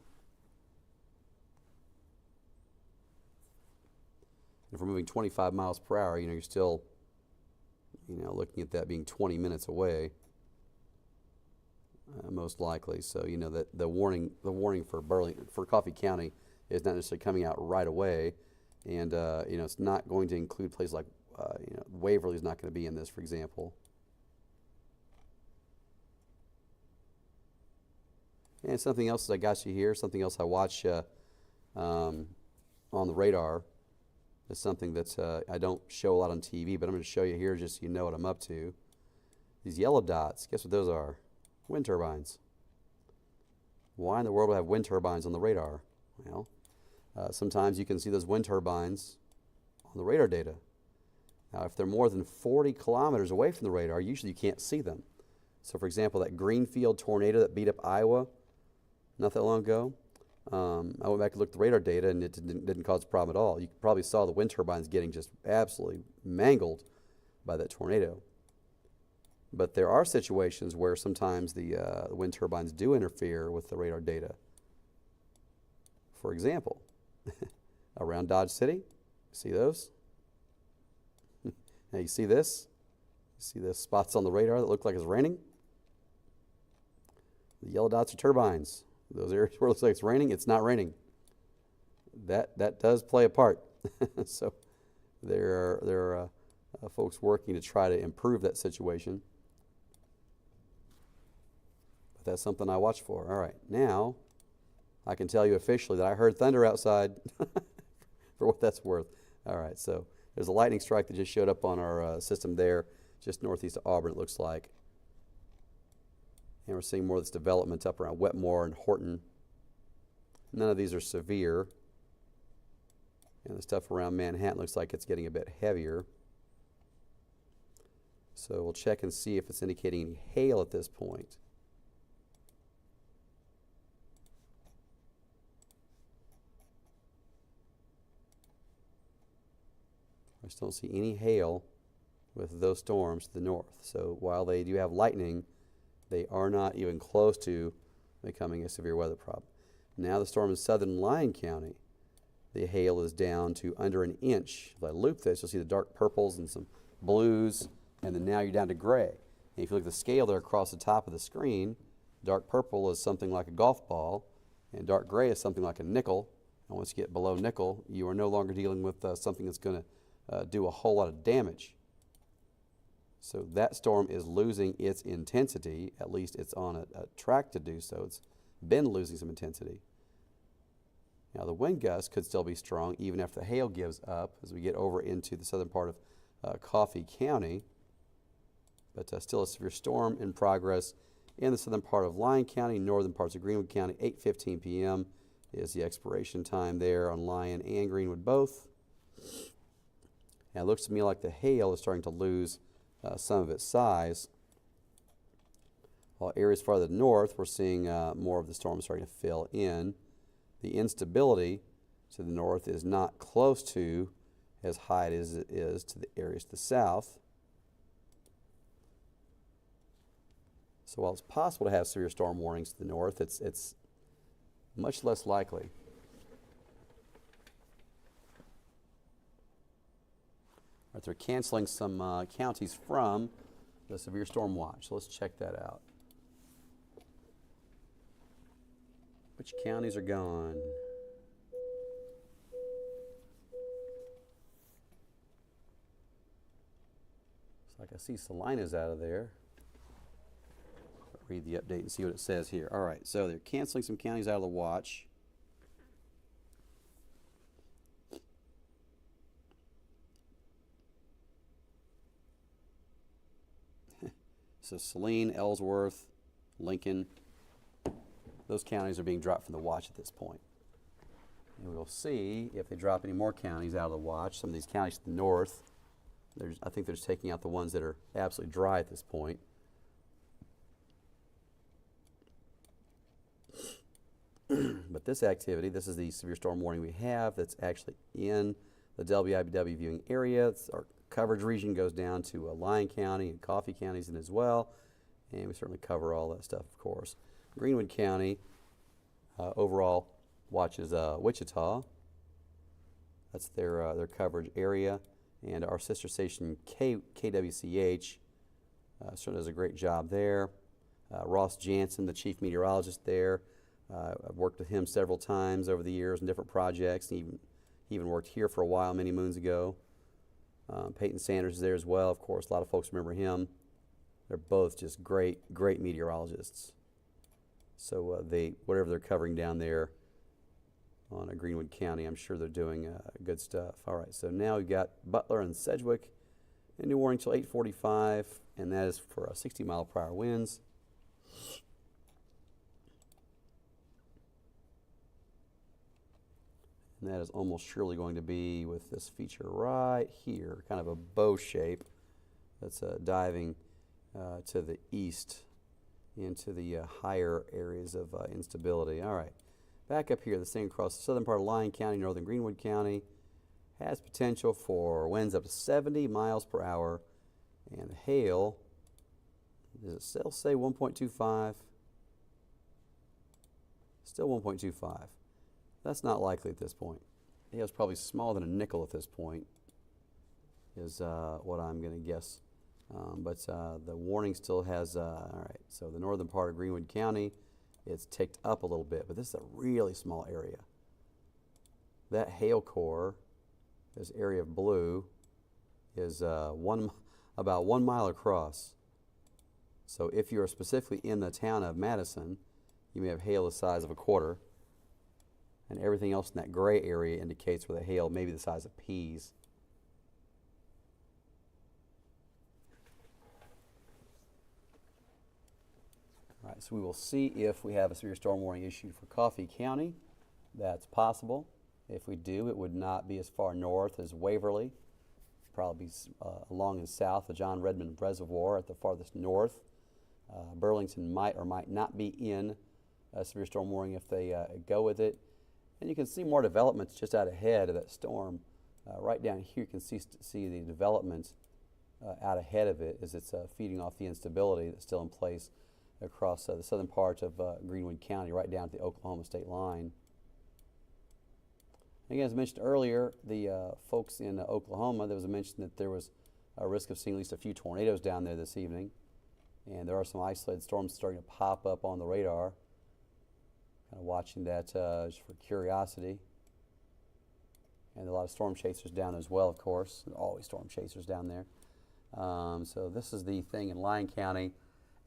If we're moving 25 miles per hour, you're still, looking at that being 20 minutes away, most likely. So that the warning for Coffee County is not necessarily coming out right away, and it's not going to include places like Waverly is not going to be in this, for example. And something else that I got you here, something else I watch on the radar. Is something that I don't show a lot on TV, but I'm going to show you here just so you know what I'm up to. These yellow dots, guess what those are? Wind turbines. Why in the world would I have wind turbines on the radar? Well, sometimes you can see those wind turbines on the radar data. Now, if they're more than 40 kilometers away from the radar, usually you can't see them. So, for example, that Greenfield tornado that beat up Iowa not that long ago, I went back and looked at the radar data, and it didn't cause a problem at all. You probably saw the wind turbines getting just absolutely mangled by that tornado. But there are situations where sometimes the wind turbines do interfere with the radar data. For example, around Dodge City, see those? Now you see this? You see the spots on the radar that look like it's raining? The yellow dots are turbines. Those areas where it looks like it's raining, it's not raining. That does play a part. So there are folks working to try to improve that situation. But that's something I watch for. All right, now I can tell you officially that I heard thunder outside for what that's worth. All right, so there's a lightning strike that just showed up on our system there, just northeast of Auburn, it looks like. And we're seeing more of this development up around Wetmore and Horton. None of these are severe. And the stuff around Manhattan looks like it's getting a bit heavier. So we'll check and see if it's indicating any hail at this point. I just don't see any hail with those storms to the north. So while they do have lightning, they are not even close to becoming a severe weather problem. Now the storm in southern Lyon County, the hail is down to under an inch. If I loop this, you'll see the dark purples and some blues, and then now you're down to gray. And if you look at the scale there across the top of the screen, dark purple is something like a golf ball, and dark gray is something like a nickel. And once you get below nickel, you are no longer dealing with something that's going to do a whole lot of damage. So that storm is losing its intensity. At least it's on a track to do so. It's been losing some intensity. Now the wind gusts could still be strong even after the hail gives up as we get over into the southern part of Coffee County. But still a severe storm in progress in the southern part of Lyon County, northern parts of Greenwood County. 8:15 p.m. is the expiration time there on Lyon and Greenwood both. Now it looks to me like the hail is starting to lose some of its size. While areas farther north, we're seeing more of the storm starting to fill in. The instability to the north is not close to as high as it is to the areas to the south. So while it's possible to have severe storm warnings to the north, it's much less likely. Right, they're canceling some counties from the severe storm watch. So let's check that out. Which counties are gone? Looks like I see Salina's out of there. Read the update and see what it says here. All right, so they're canceling some counties out of the watch. So Saline, Ellsworth, Lincoln, those counties are being dropped from the watch at this point. And we'll see if they drop any more counties out of the watch. Some of these counties to the north, I think they're just taking out the ones that are absolutely dry at this point. But this activity, this is the severe storm warning we have that's actually in the WIBW viewing area. Our coverage region goes down to Lyon County and Coffee counties in as well. And we certainly cover all that stuff, of course. Greenwood County overall watches Wichita. That's their coverage area. And our sister station KWCH certainly does a great job there. Ross Jansen, the chief meteorologist there, I've worked with him several times over the years in different projects. He even worked here for a while many moons ago. Peyton Sanders is there as well. Of course, a lot of folks remember him. They're both just great meteorologists. So whatever they're covering down there on Greenwood County, I'm sure they're doing good stuff. All right, so now we've got Butler and Sedgwick in New Warning till 8:45, and that is for 60-mile-per-hour winds. And that is almost surely going to be with this feature right here, kind of a bow shape that's diving to the east into the higher areas of instability. All right, back up here, this thing across the southern part of Lyon County, northern Greenwood County, has potential for winds up to 70 miles per hour, and the hail, does it still say 1.25? Still 1.25. That's not likely at this point. Hail's probably smaller than a nickel at this point, is what I'm going to guess. But the warning still has, all right, so the northern part of Greenwood County, it's ticked up a little bit, but this is a really small area. That hail core, this area of blue, is about 1 mile across. So if you're specifically in the town of Madison, you may have hail the size of a quarter, and everything else in that gray area indicates where the hail may be the size of peas. All right, so we will see if we have a severe storm warning issued for Coffee County. That's possible. If we do, it would not be as far north as Waverly. Probably along and south of John Redmond Reservoir at the farthest north. Burlington might or might not be in a severe storm warning if they go with it. And you can see more developments just out ahead of that storm. Right down here, you can see the development out ahead of it as it's feeding off the instability that's still in place across the southern part of Greenwood County, right down to the Oklahoma state line. Again, as mentioned earlier, the folks in Oklahoma, there was a mention that there was a risk of seeing at least a few tornadoes down there this evening. And there are some isolated storms starting to pop up on the radar. Kind of watching that just for curiosity. And a lot of storm chasers down there as well, of course. There are always storm chasers down there. So this is the thing in Lyon County.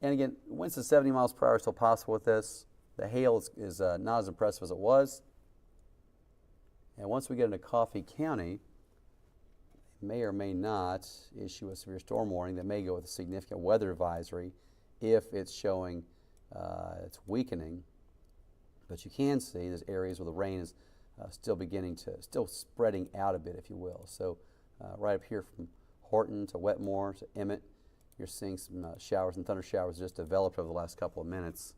And again, winds to 70 miles per hour are still possible with this. The hail is not as impressive as it was. And once we get into Coffee County, they may or may not issue a severe storm warning. They may go with a significant weather advisory if it's showing it's weakening. But you can see there's areas where the rain is still spreading out a bit, if you will. So right up here from Horton to Wetmore to Emmett, you're seeing some showers and thunder showers just developed over the last couple of minutes.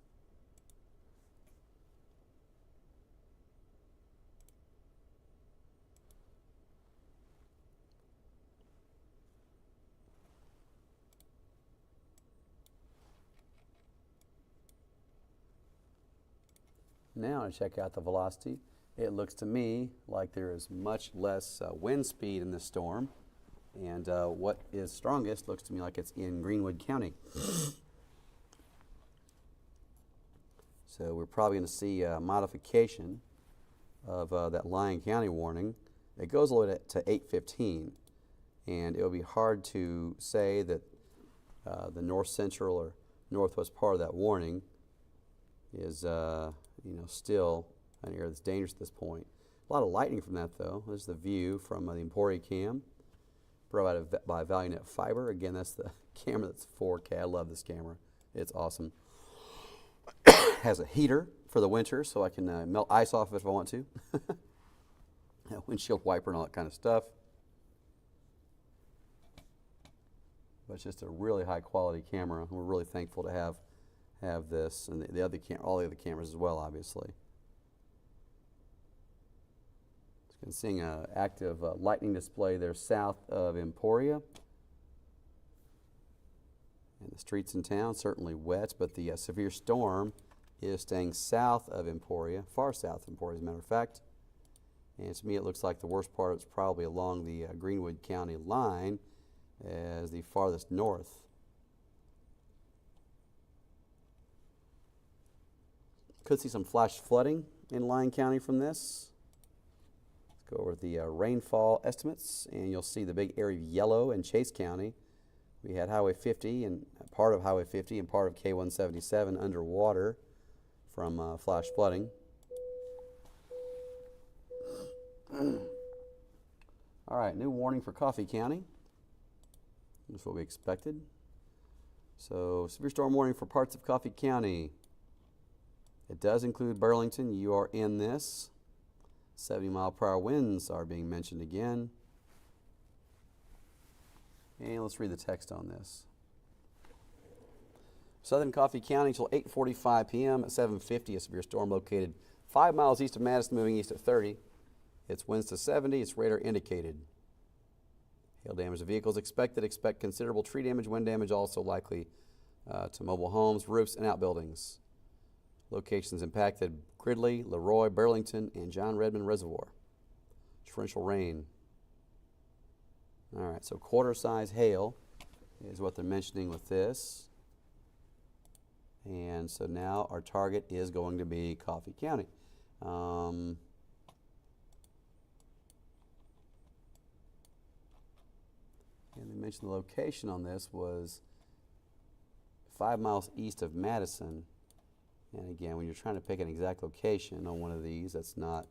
Now to check out the velocity, it looks to me like there is much less wind speed in this storm, and what is strongest looks to me like it's in Greenwood County. So we're probably going to see a modification of that Lyon County warning. It goes all the way to 8:15, and it will be hard to say that the north central or northwest part of that warning is still an area that's dangerous at this point. A lot of lightning from that, though. There's the view from the Emporia cam provided by ValueNet Fiber. Again, that's the camera that's 4K. I love this camera. It's awesome. Has a heater for the winter, so I can melt ice off if I want to. Windshield wiper and all that kind of stuff. But it's just a really high quality camera. We're really thankful to have this, and all the other cameras as well, obviously. So you can see an active lightning display there south of Emporia. And the streets in town certainly wet, but the severe storm is staying south of Emporia, far south of Emporia, as a matter of fact. And to me, it looks like the worst part is probably along the Greenwood County line as the farthest north. Could see some flash flooding in Lyon County from this. Let's go over the rainfall estimates, and you'll see the big area of yellow in Chase County. We had Highway 50 and part of Highway 50 and part of K-177 underwater from flash flooding. All right, new warning for Coffee County. That's what we expected. So, severe storm warning for parts of Coffee County. It does include Burlington. You are in this. 70-mile-per-hour winds are being mentioned again. And let's read the text on this. Southern Coffee County till 8:45 p.m. at 7:50. A severe storm located 5 miles east of Madison, moving east at 30. It's winds to 70. It's radar indicated. Hail damage to vehicles expected. Expect considerable tree damage, wind damage also likely to mobile homes, roofs, and outbuildings. Locations impacted: Gridley, Leroy, Burlington, and John Redmond Reservoir. Torrential rain. All right, so quarter-size hail is what they're mentioning with this. And so now our target is going to be Coffee County. And they mentioned the location on this was 5 miles east of Madison. And again, when you're trying to pick an exact location on one of these, that's not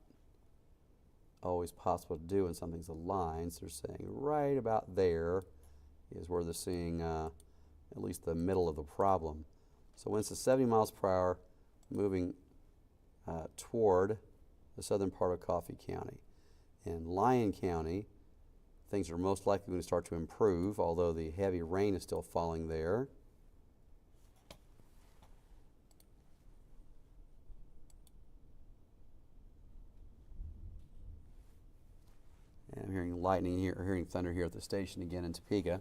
always possible to do when something's aligned. So they're saying right about there is where they're seeing at least the middle of the problem. So when it's 70 miles per hour moving toward the southern part of Coffee County. In Lyon County, things are most likely going to start to improve, although the heavy rain is still falling there. And I'm hearing lightning here, or hearing thunder here at the station again in Topeka.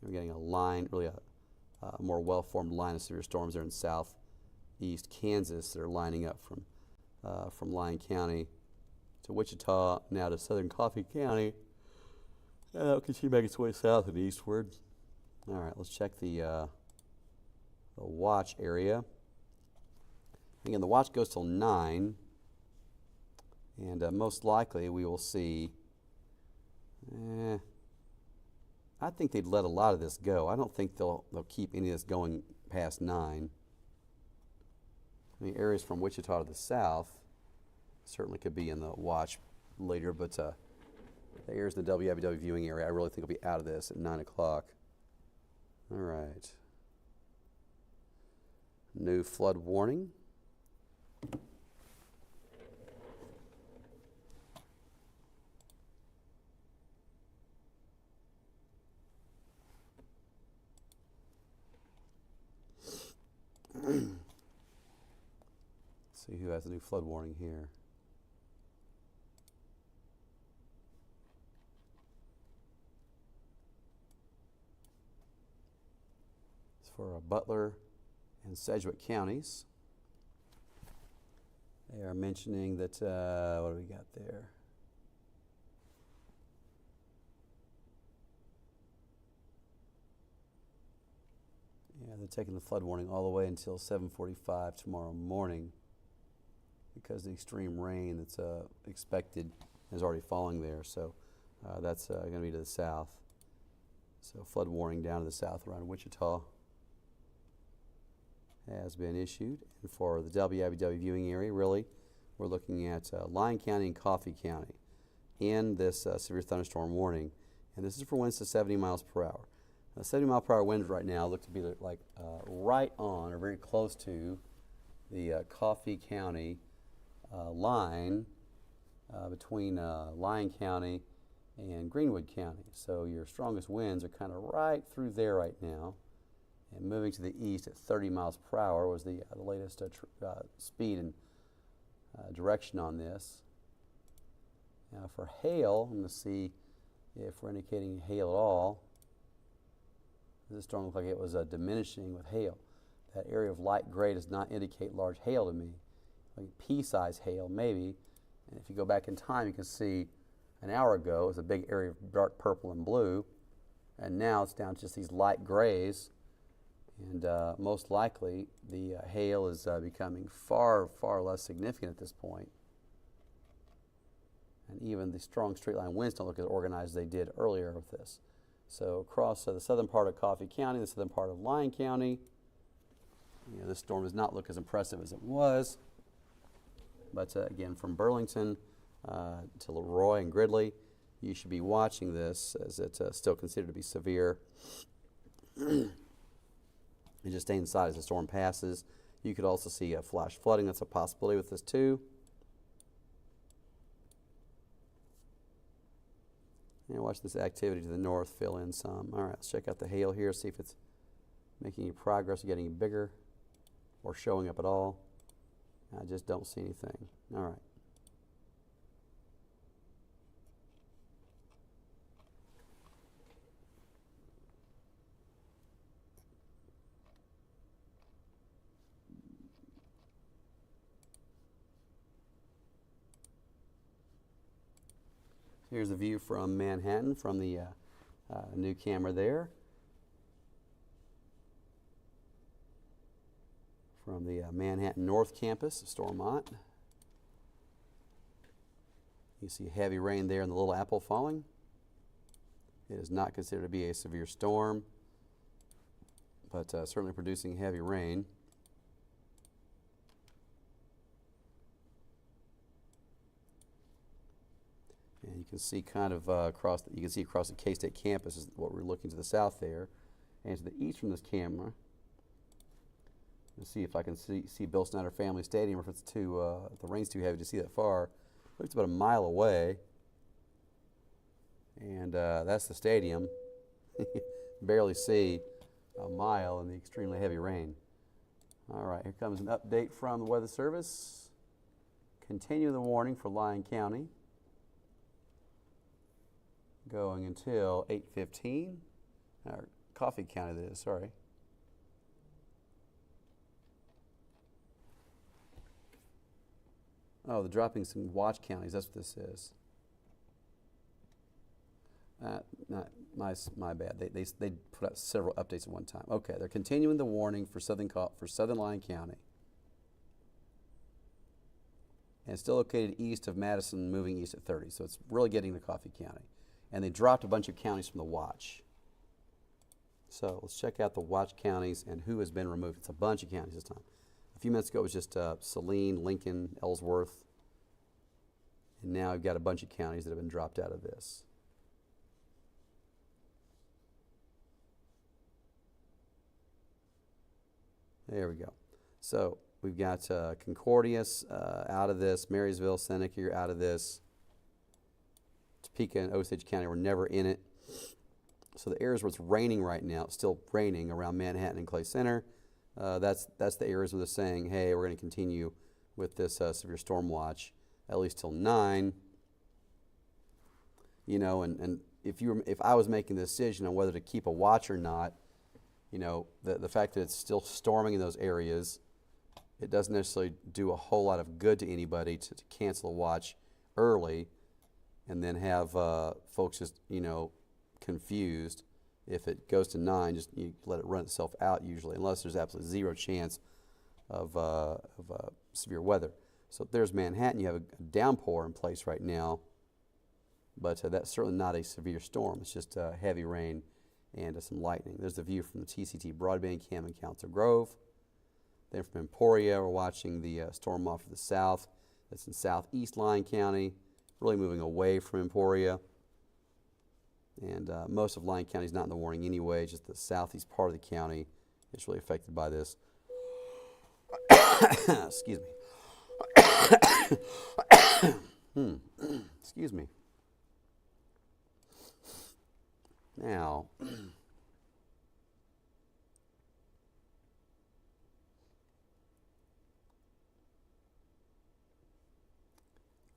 We're getting a line, really a more well-formed line of severe storms there in southeast Kansas that are lining up from Lyon County to Wichita, now to southern Coffee County. It'll continue to make its way south and eastward. All right, let's check the watch area. Again, the watch goes till 9, and most likely we will see I think they'd let a lot of this go. I don't think they'll keep any of this going past 9. I mean, areas from Wichita to the south certainly could be in the watch later, but the areas in the WIBW viewing area, I really think will be out of this at 9 o'clock. All right. New flood warning. See who has a new flood warning here. It's for Butler and Sedgwick counties. They are mentioning that, what do we got there? Yeah, they're taking the flood warning all the way until 7:45 tomorrow morning because the extreme rain that's expected is already falling there. So that's going to be to the south. So flood warning down to the south around Wichita has been issued. And for the WIBW viewing area, really, we're looking at Lyon County and Coffee County in this severe thunderstorm warning. And this is for winds to 70 miles per hour. 70-mile-per-hour winds right now look to be like right on or very close to the Coffee County line between Lyon County and Greenwood County. So your strongest winds are kind of right through there right now. And moving to the east at 30 miles per hour was the latest speed and direction on this. Now for hail, I'm going to see if we're indicating hail at all. This storm looked like it was diminishing with hail. That area of light gray does not indicate large hail to me. Like pea-sized hail, maybe. And if you go back in time, you can see an hour ago it was a big area of dark purple and blue. And now it's down to just these light grays. And most likely the hail is becoming far, far less significant at this point. And even the strong straight line winds don't look as organized as they did earlier with this. So across the southern part of Coffee County, the southern part of Lyon County, this storm does not look as impressive as it was. But again, from Burlington to Leroy and Gridley, you should be watching this as it's still considered to be severe. And just stay inside as the storm passes. You could also see flash flooding. That's a possibility with this too. And watch this activity to the north fill in some. All right, let's check out the hail here, see if it's making any progress, getting any bigger, or showing up at all. I just don't see anything. All right. Here's a view from Manhattan from the new camera there. From the Manhattan North Campus of Stormont. You see heavy rain there in the Little Apple falling. It is not considered to be a severe storm, but certainly producing heavy rain. And you can see kind of across the K-State campus is what we're looking to the south there. And to the east from this camera, let's see if I can see Bill Snyder Family Stadium, or if it's if the rain's too heavy to see that far. It's about a mile away. And that's the stadium. Barely see a mile in the extremely heavy rain. All right, here comes an update from the Weather Service. Continue the warning for Lyon County, going until 8:15, or Coffee County that is, sorry. Oh, the dropping some watch counties, that's what this is. My bad. They put out several updates at one time. Okay, they're continuing the warning for southern Lyon County. And it's still located east of Madison, moving east at 30, so it's really getting to Coffee County. and they dropped a bunch of counties from the watch. So let's check out the watch counties and who has been removed. It's a bunch of counties this time. A few minutes ago it was just Saline, Lincoln, Ellsworth, and now we've got a bunch of counties that have been dropped out of this. There we go. So we've got Concordias out of this, Marysville, Seneca, you're out of this. Topeka and Osage County were never in it. So the areas where it's raining right now, it's still raining around Manhattan and Clay Center. That's the areas where they're saying, hey, we're going to continue with this severe storm watch at least till 9. You know, and if I was making the decision on whether to keep a watch or not, you know, the fact that it's still storming in those areas, it doesn't necessarily do a whole lot of good to anybody to cancel a watch early and then have folks just, you know, confused. If it goes to 9, just you let it run itself out usually, unless there's absolutely zero chance of severe weather. So there's Manhattan. You have a downpour in place right now, but that's certainly not a severe storm. It's just heavy rain and some lightning. There's the view from the TCT broadband cam in Council Grove. Then from Emporia, we're watching the storm off to the south. That's in southeast Lyon County, really moving away from Emporia. And most of Lyon County is not in the warning anyway, just the southeast part of the county is really affected by this. Excuse me. Excuse me. Now,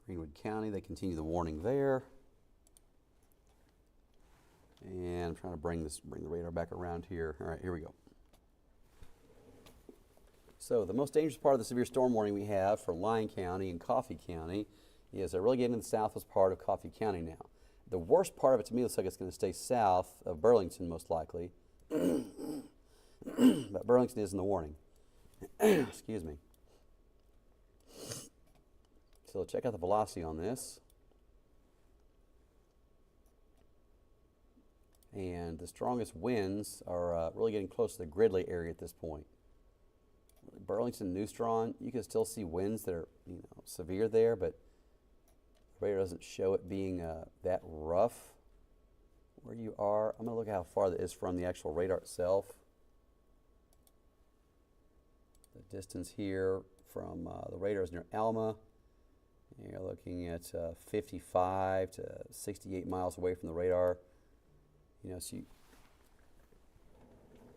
Greenwood County, they continue the warning there. And I'm trying to bring the radar back around here. All right, here we go. So the most dangerous part of the severe storm warning we have for Lyon County and Coffee County is really getting to the southwest part of Coffee County now. The worst part of it to me looks like it's going to stay south of Burlington most likely. But Burlington is in the warning. Excuse me. So check out the velocity on this. And the strongest winds are really getting close to the Gridley area at this point. Burlington, Neustron, you can still see winds that are, you know, severe there, but the radar doesn't show it being that rough where you are. I'm going to look at how far that is from the actual radar itself. The distance here from the radar is near Alma. You're looking at 55 to 68 miles away from the radar. You know, so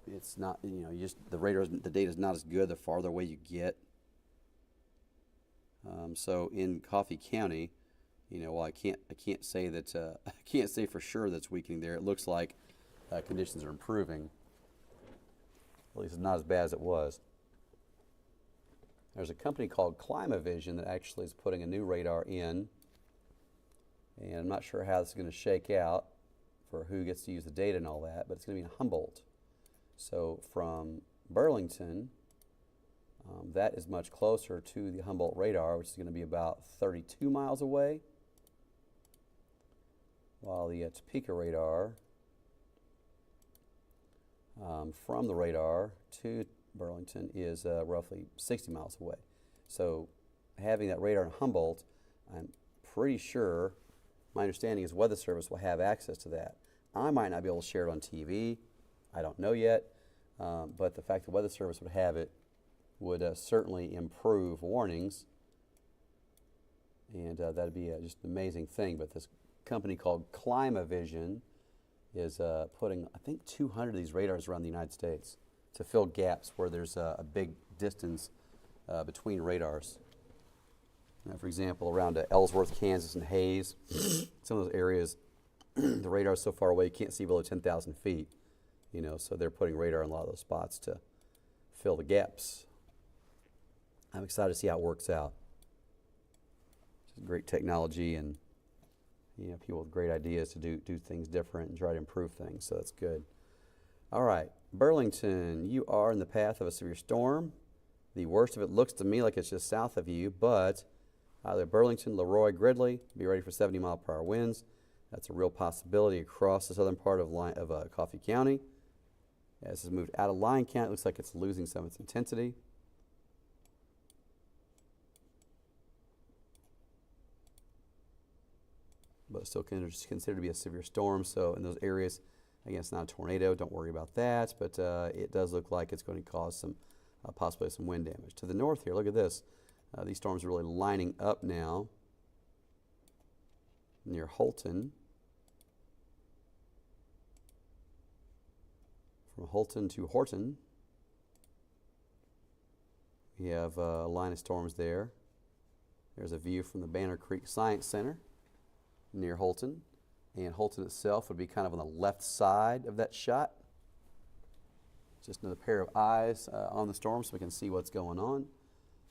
it's not, you know, the data is not as good the farther away you get. So in Coffee County, you know, while I can't say that I can't say for sure that's weakening there. It looks like conditions are improving. At least it's not as bad as it was. There's a company called Climavision that actually is putting a new radar in, and I'm not sure how this is going to shake out for who gets to use the data and all that, but it's going to be in Humboldt. So from Burlington, that is much closer to the Humboldt radar, which is going to be about 32 miles away, while the Topeka radar from the radar to Burlington is roughly 60 miles away. So having that radar in Humboldt, I'm pretty sure, my understanding is Weather Service will have access to that. I might not be able to share it on TV. I don't know yet. But the fact that Weather Service would have it would certainly improve warnings. And that'd be just an amazing thing. But this company called Climavision is putting, I think, 200 of these radars around the United States to fill gaps where there's a big distance between radars. For example, around Ellsworth, Kansas, and Hayes, some of those areas, the radar is so far away you can't see below 10,000 feet. You know, so they're putting radar in a lot of those spots to fill the gaps. I'm excited to see how it works out. It's great technology, and you know, people with great ideas to do things different and try to improve things. So that's good. All right, Burlington, you are in the path of a severe storm. The worst of it looks to me like it's just south of you, but either Burlington, Leroy, Gridley, be ready for 70-mile-per-hour winds. That's a real possibility across the southern part of Coffee County. As it's moved out of Lyon County, it looks like it's losing some of its intensity. But it's still considered to be a severe storm. So in those areas, again, it's not a tornado. Don't worry about that. But it does look like it's going to cause some possibly some wind damage. To the north here, look at this. These storms are really lining up now near Holton. From Holton to Horton, we have a line of storms there. There's a view from the Banner Creek Science Center near Holton. And Holton itself would be kind of on the left side of that shot. Just another pair of eyes on the storm so we can see what's going on.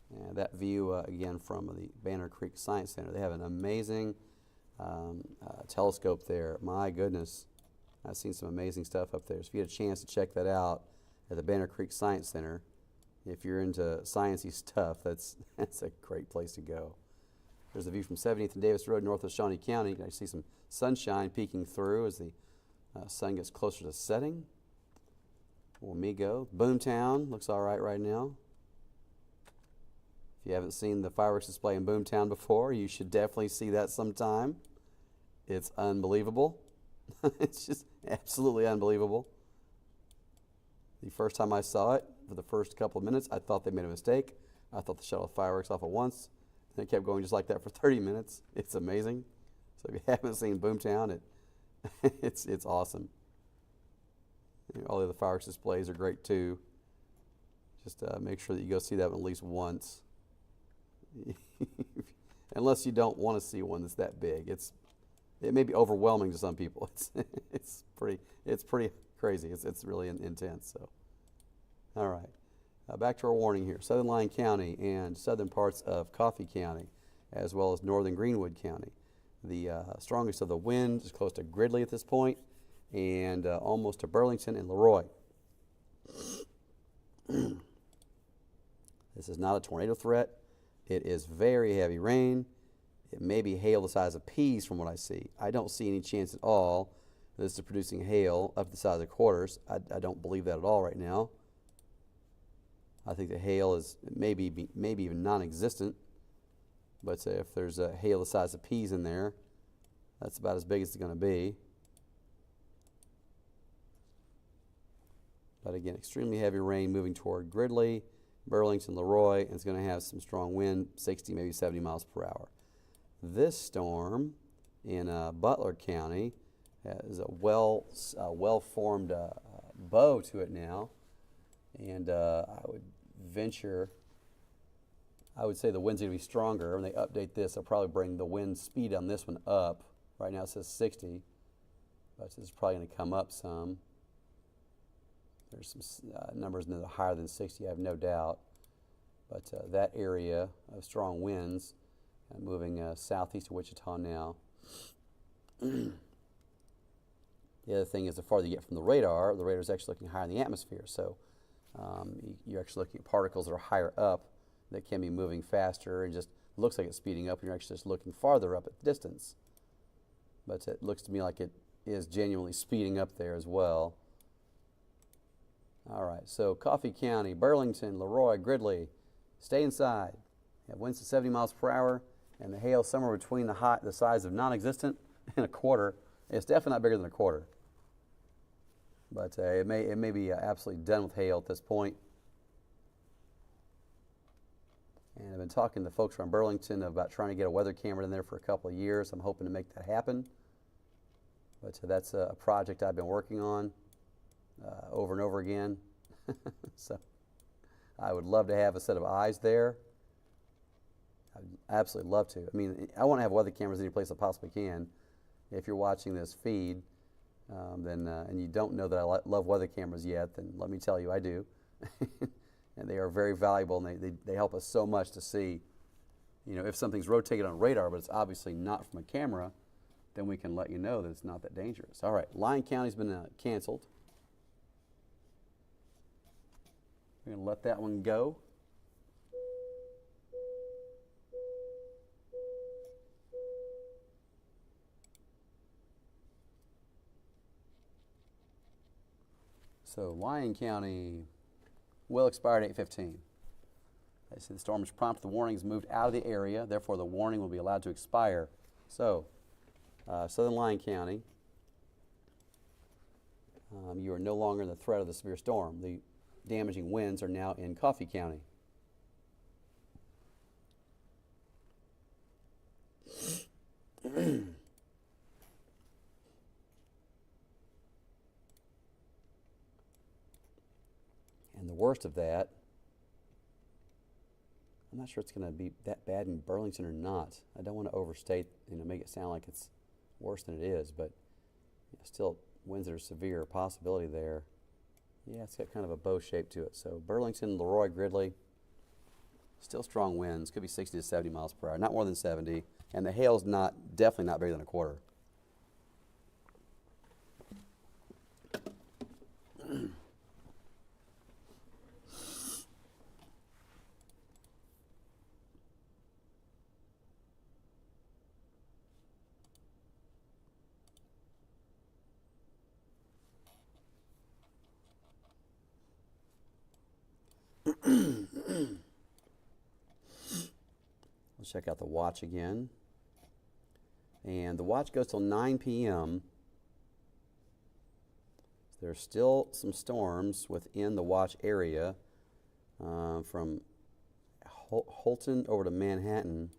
And that view, again, from the Banner Creek Science Center. They have an amazing telescope there. My goodness. I've seen some amazing stuff up there. So if you had a chance to check that out at the Banner Creek Science Center, if you're into sciencey stuff, that's a great place to go. There's a view from 70th and Davis Road, north of Shawnee County. You can see some sunshine peeking through as the sun gets closer to setting. Wamego. Boomtown looks all right now. If you haven't seen the fireworks display in Boomtown before, you should definitely see that sometime. It's unbelievable. It's just absolutely unbelievable. The first time I saw it, for the first couple of minutes, I thought they made a mistake. I thought they shut all the fireworks off at once. And it kept going just like that for 30 minutes. It's amazing. So if you haven't seen Boomtown, it's awesome. All the other fireworks displays are great too. Just make sure that you go see that one at least once. Unless you don't want to see one that's that big. It may be overwhelming to some people. It's pretty crazy. It's really intense. So, all right, back to our warning here: Southern Lyon County and southern parts of Coffee County, as well as northern Greenwood County. The strongest of the wind is close to Gridley at this point, and almost to Burlington and Leroy. This is not a tornado threat. It is very heavy rain. It may be hail the size of peas from what I see. I don't see any chance at all that this is producing hail up the size of quarters. I don't believe that at all right now. I think the hail is maybe even non-existent. But if there's a hail the size of peas in there, that's about as big as it's going to be. But again, extremely heavy rain moving toward Gridley, Burlington, Leroy, and it's going to have some strong wind, 60, maybe 70 miles per hour. This storm in Butler County has a well-formed bow to it now, and I would say the wind's going to be stronger. When they update this, they'll probably bring the wind speed on this one up. Right now it says 60, but it's probably going to come up some. There's some numbers that are higher than 60, I have no doubt. But that area of strong winds moving southeast of Wichita now. The other thing is the farther you get from the radar is actually looking higher in the atmosphere. So you're actually looking at particles that are higher up that can be moving faster and just looks like it's speeding up, and you're actually just looking farther up at distance. But it looks to me like it is genuinely speeding up there as well. All right, so Coffee County, Burlington, Leroy, Gridley, stay inside. You have winds to 70 miles per hour, and the hail somewhere between the size of non-existent and a quarter. It's definitely not bigger than a quarter. But it may be absolutely done with hail at this point. And I've been talking to folks from Burlington about trying to get a weather camera in there for a couple of years. I'm hoping to make that happen. But that's a project I've been working on over and over again. So I would love to have a set of eyes there. I'd absolutely love to. I mean, I want to have weather cameras any place I possibly can. If you're watching this feed, and you don't know that I love weather cameras yet, then let me tell you, I do. And they are very valuable, and they help us so much to see, if something's rotated on radar, but it's obviously not from a camera, then we can let you know that it's not that dangerous. All right, Lyon County's been canceled. We're going to let that one go. So Lyon County will expire at 8:15. They say the storm has prompted the warnings moved out of the area, therefore the warning will be allowed to expire. So, Southern Lyon County, you are no longer in the threat of the severe storm. The damaging winds are now in Coffee County. And the worst of that, I'm not sure it's going to be that bad in Burlington or not. I don't want to overstate, make it sound like it's worse than it is, but still winds that are severe, possibility there. Yeah, it's got kind of a bow shape to it. So Burlington, Leroy, Gridley, still strong winds. Could be 60 to 70 miles per hour, not more than 70. And the hail's definitely not bigger than a quarter. Let's check out the watch again. And the watch goes till 9 p.m. There's still some storms within the watch area from Holton over to Manhattan.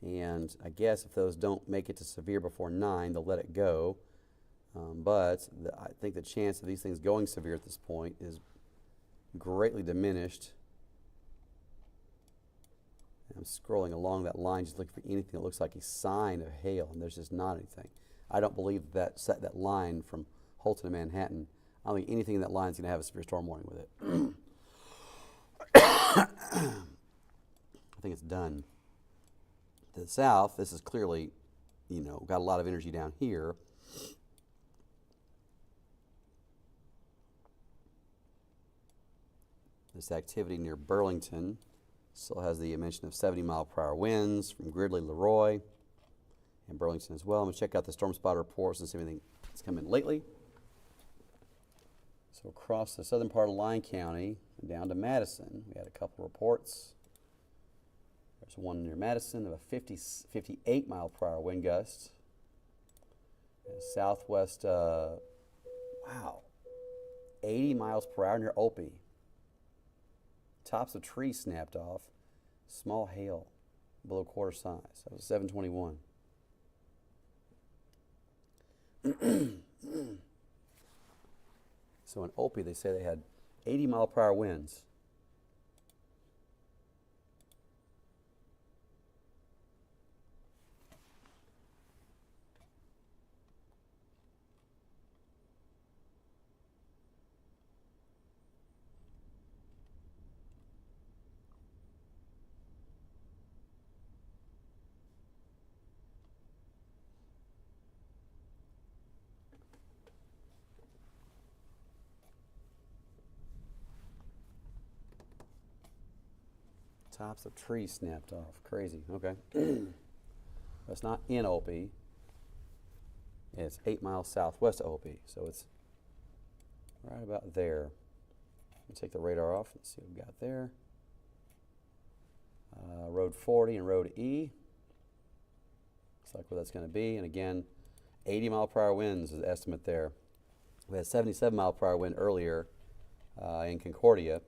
And I guess if those don't make it to severe before 9, they'll let it go. But I think the chance of these things going severe at this point is greatly diminished. I'm scrolling along that line just looking for anything that looks like a sign of hail, and there's just not anything. I don't believe that line from Holton to Manhattan, I don't think anything in that line is going to have a severe storm warning with it. I think it's done. To the south, this is clearly, got a lot of energy down here. This activity near Burlington still has the mention of 70-mile-per-hour winds from Gridley, Leroy, and Burlington as well. I'm going to check out the storm spotter reports and see if anything that's come in lately. So across the southern part of Lyon County and down to Madison, we had a couple reports. There's one near Madison of a 58-mile-per-hour wind gust. And southwest, 80 miles per hour near Opie. Tops of trees snapped off. Small hail below quarter size. That was 721. So in Opie, they say they had 80-mile-per-hour winds. Tops of trees snapped off. Crazy. Okay. That's not in Opie. It's 8 miles southwest of Opie. So it's right about there. Let me take the radar off. Let's see what we've got there. Road 40 and Road E. Looks like where that's going to be. And again, 80-mile-per-hour winds is the estimate there. We had 77-mile-per-hour wind earlier in Concordia.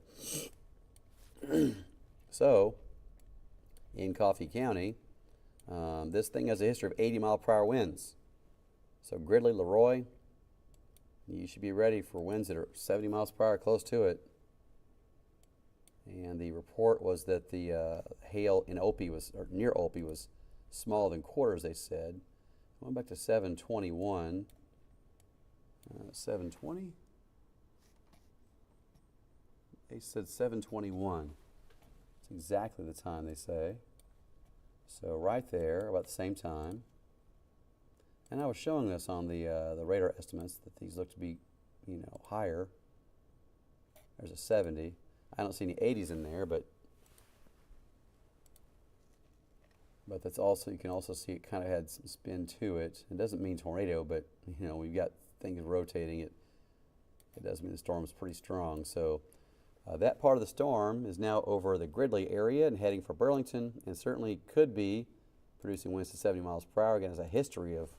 So, in Coffee County, this thing has a history of 80-mile-per-hour winds. So Gridley, Leroy, you should be ready for winds that are 70 miles per hour, close to it. And the report was that the hail in Opie or near Opie was smaller than quarters, they said. Going back to 721. 720? They said 721. Exactly the time they say. So right there, about the same time. And I was showing this on the radar estimates that these look to be, higher. There's a 70. I don't see any 80s in there, but that's also, you can also see it kind of had some spin to it. It doesn't mean tornado, but we've got thing is rotating, it does mean the storm is pretty strong. So that part of the storm is now over the Gridley area and heading for Burlington, and certainly could be producing winds to 70 miles per hour. Again, has a history of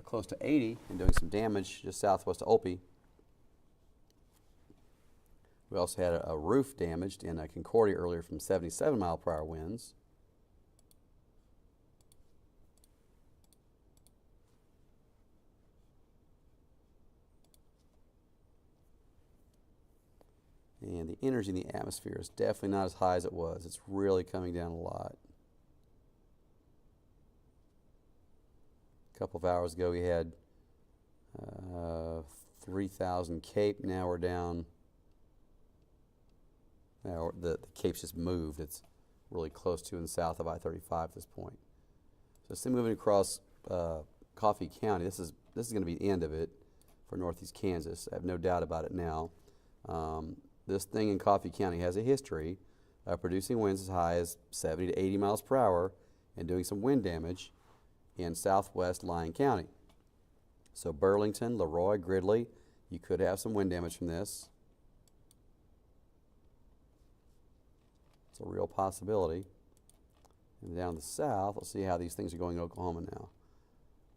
close to 80 and doing some damage just southwest of Opie. We also had a roof damaged in Concordia earlier from 77 mile per hour winds. And the energy in the atmosphere is definitely not as high as it was. It's really coming down a lot. A couple of hours ago we had 3,000 Cape. Now we're down. Now the Cape's just moved. It's really close to and south of I-35 at this point. So still moving across Coffee County. This is going to be the end of it for northeast Kansas. I have no doubt about it now. This thing in Coffee County has a history of producing winds as high as 70 to 80 miles per hour and doing some wind damage in southwest Lyon County. So Burlington, Leroy, Gridley, you could have some wind damage from this. It's a real possibility. And down the south, let's see how these things are going in Oklahoma now.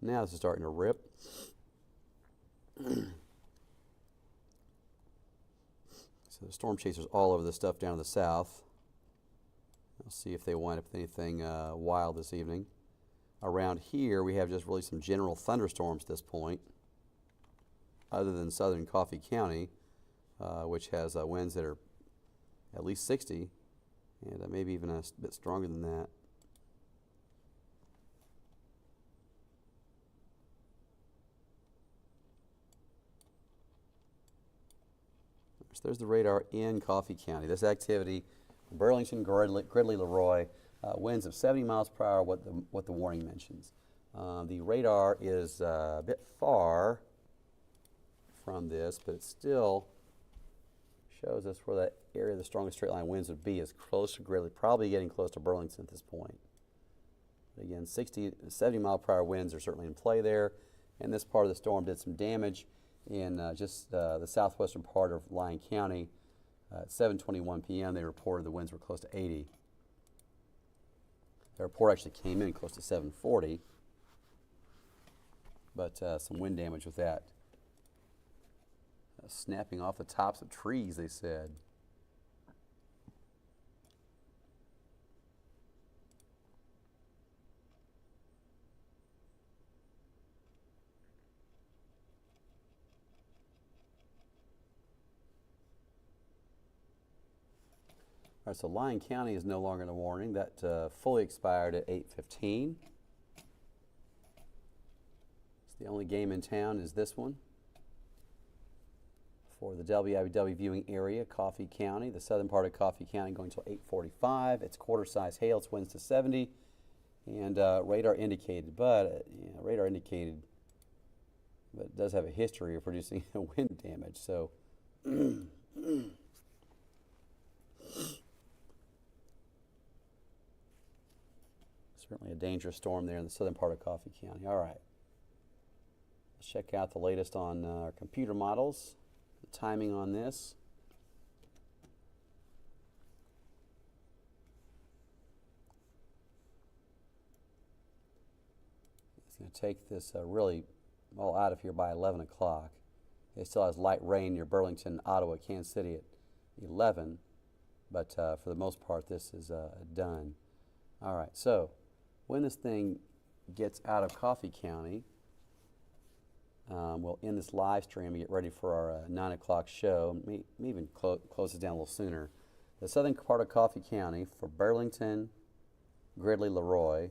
Now this is starting to rip. So the storm chasers all over the stuff down to the south. Let's see if they wind up with anything wild this evening. Around here, we have just really some general thunderstorms at this point, other than southern Coffee County, which has winds that are at least 60, and maybe even a bit stronger than that. So there's the radar in Coffee County. This activity, Burlington, Gridley, Leroy, winds of 70 miles per hour, what the warning mentions. The radar is a bit far from this, but it still shows us where that area of the strongest straight line winds would be, as close to Gridley, probably getting close to Burlington at this point. But again, 60 to 70 mile per hour winds are certainly in play there, and this part of the storm did some damage in just the southwestern part of Lyon County. At 7:21 p.m. they reported the winds were close to 80. The report actually came in close to 740, but some wind damage with that. Snapping off the tops of trees, they said. All right, so Lyon County is no longer in a warning. That fully expired at 8:15. So the only game in town is this one for the WIBW viewing area, Coffee County. The southern part of Coffee County going until 8:45. It's quarter-size hail. It's winds to 70, and radar indicated, but but it does have a history of producing wind damage. So. Certainly a dangerous storm there in the southern part of Coffee County. All right. Let's check out the latest on our computer models, the timing on this. It's going to take this really all out of here by 11 o'clock. It still has light rain near Burlington, Ottawa, Kansas City at 11, but for the most part this is done. All right, so when this thing gets out of Coffee County, we'll end this live stream and get ready for our 9 o'clock show. Maybe even close it down a little sooner. The southern part of Coffee County for Burlington, Gridley, Leroy,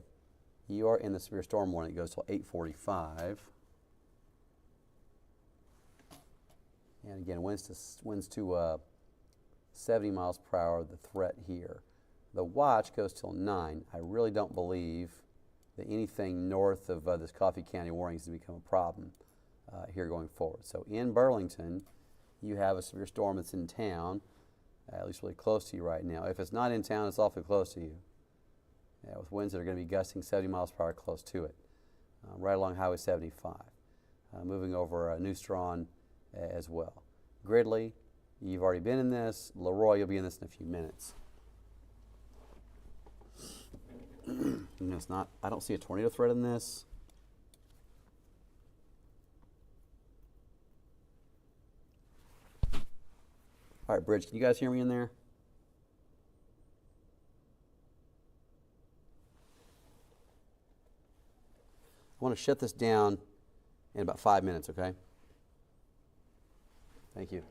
you are in the severe storm warning. It goes till 8:45. And again, winds to 70 miles per hour, the threat here. The watch goes till 9. I really don't believe that anything north of this Coffee County warning is going to become a problem here going forward. So in Burlington, you have a severe storm that's in town, at least really close to you right now. If it's not in town, it's awfully close to you. With winds that are going to be gusting 70 miles per hour close to it, right along Highway 75. moving over New Strawn as well. Gridley, you've already been in this. Leroy, you'll be in this in a few minutes. It's not, I don't see a tornado threat in this. All right, Bridge, can you guys hear me in there? I want to shut this down in about 5 minutes, okay? Thank you.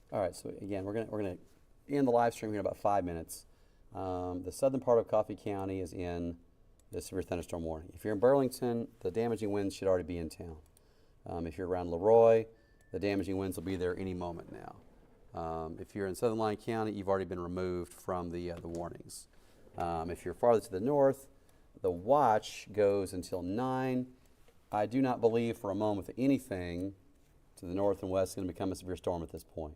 All right, so again, we're gonna end the live stream here in about 5 minutes. The southern part of Coffee County is in the severe thunderstorm warning. If you're in Burlington, the damaging winds should already be in town. If you're around Leroy, the damaging winds will be there any moment now. If you're in Southern Lyon County, you've already been removed from the warnings. If you're farther to the north, the watch goes until 9. I do not believe for a moment that anything to the north and west is going to become a severe storm at this point.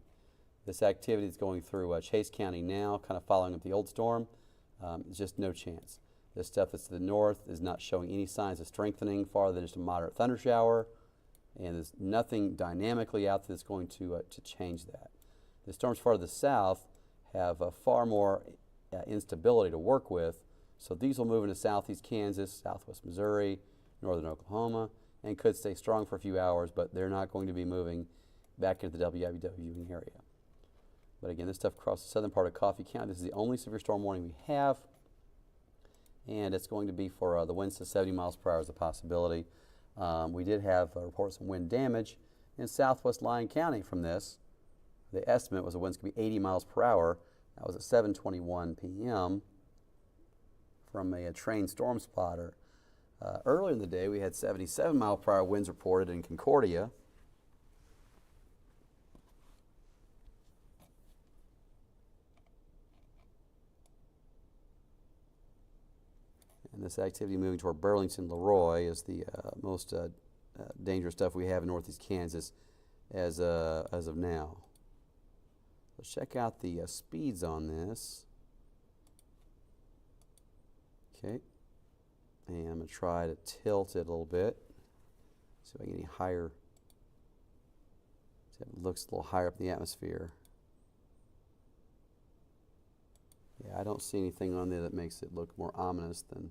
This activity is going through Chase County now, kind of following up the old storm. There's just no chance. This stuff that's to the north is not showing any signs of strengthening farther than just a moderate thunder shower, and there's nothing dynamically out there that's going to change that. The storms far to the south have far more instability to work with, so these will move into southeast Kansas, southwest Missouri, northern Oklahoma, and could stay strong for a few hours, but they're not going to be moving back into the WIBW area. But again, this stuff across the southern part of Coffee County. This is the only severe storm warning we have, and it's going to be for the winds to 70 miles per hour as a possibility. We did have reports of wind damage in southwest Lyon County from this. The estimate was the winds could be 80 miles per hour. That was at 7:21 p.m. from a trained storm spotter. Earlier in the day, we had 77 mile per hour winds reported in Concordia. And this activity moving toward Burlington, Leroy is the most dangerous stuff we have in northeast Kansas as of now. Let's check out the speeds on this. Okay, and I'm going to try to tilt it a little bit, see if I get any higher. See if it looks a little higher up in the atmosphere. Yeah, I don't see anything on there that makes it look more ominous than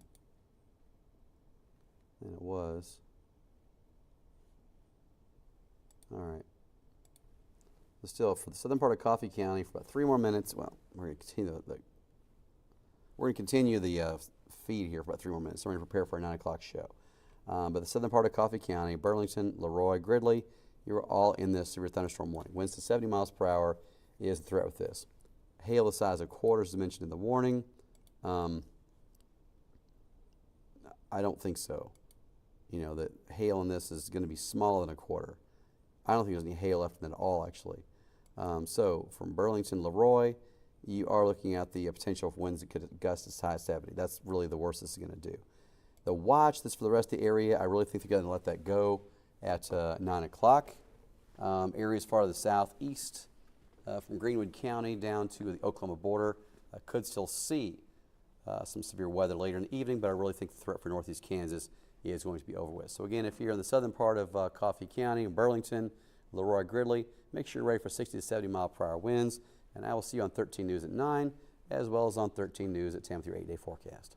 it was. All right. But still, for the southern part of Coffee County, for about 3 more minutes. Well, we're going to continue the feed here for about 3 more minutes. So we're going to prepare for a 9 o'clock show. But the southern part of Coffee County, Burlington, Leroy, Gridley, you're all in this severe thunderstorm warning. Winds to 70 miles per hour is the threat with this. Hail the size of quarters is mentioned in the warning. I don't think so. You know, that hail in this is going to be smaller than a quarter. I don't think there's any hail left in it at all, actually. So from Burlington, Leroy, you are looking at the potential for winds that could gust as high as 70. That's really the worst this is going to do. The watch that's for the rest of the area, I really think they're going to let that go at 9 o'clock. Areas far to the southeast, from Greenwood County down to the Oklahoma border, could still see some severe weather later in the evening, but I really think the threat for northeast Kansas is going to be over with. So again, if you're in the southern part of Coffee County, Burlington, Leroy, Gridley, make sure you're ready for 60 to 70 mile per hour winds, and I will see you on 13 News at 9, as well as on 13 News at 10 with your 8-day forecast.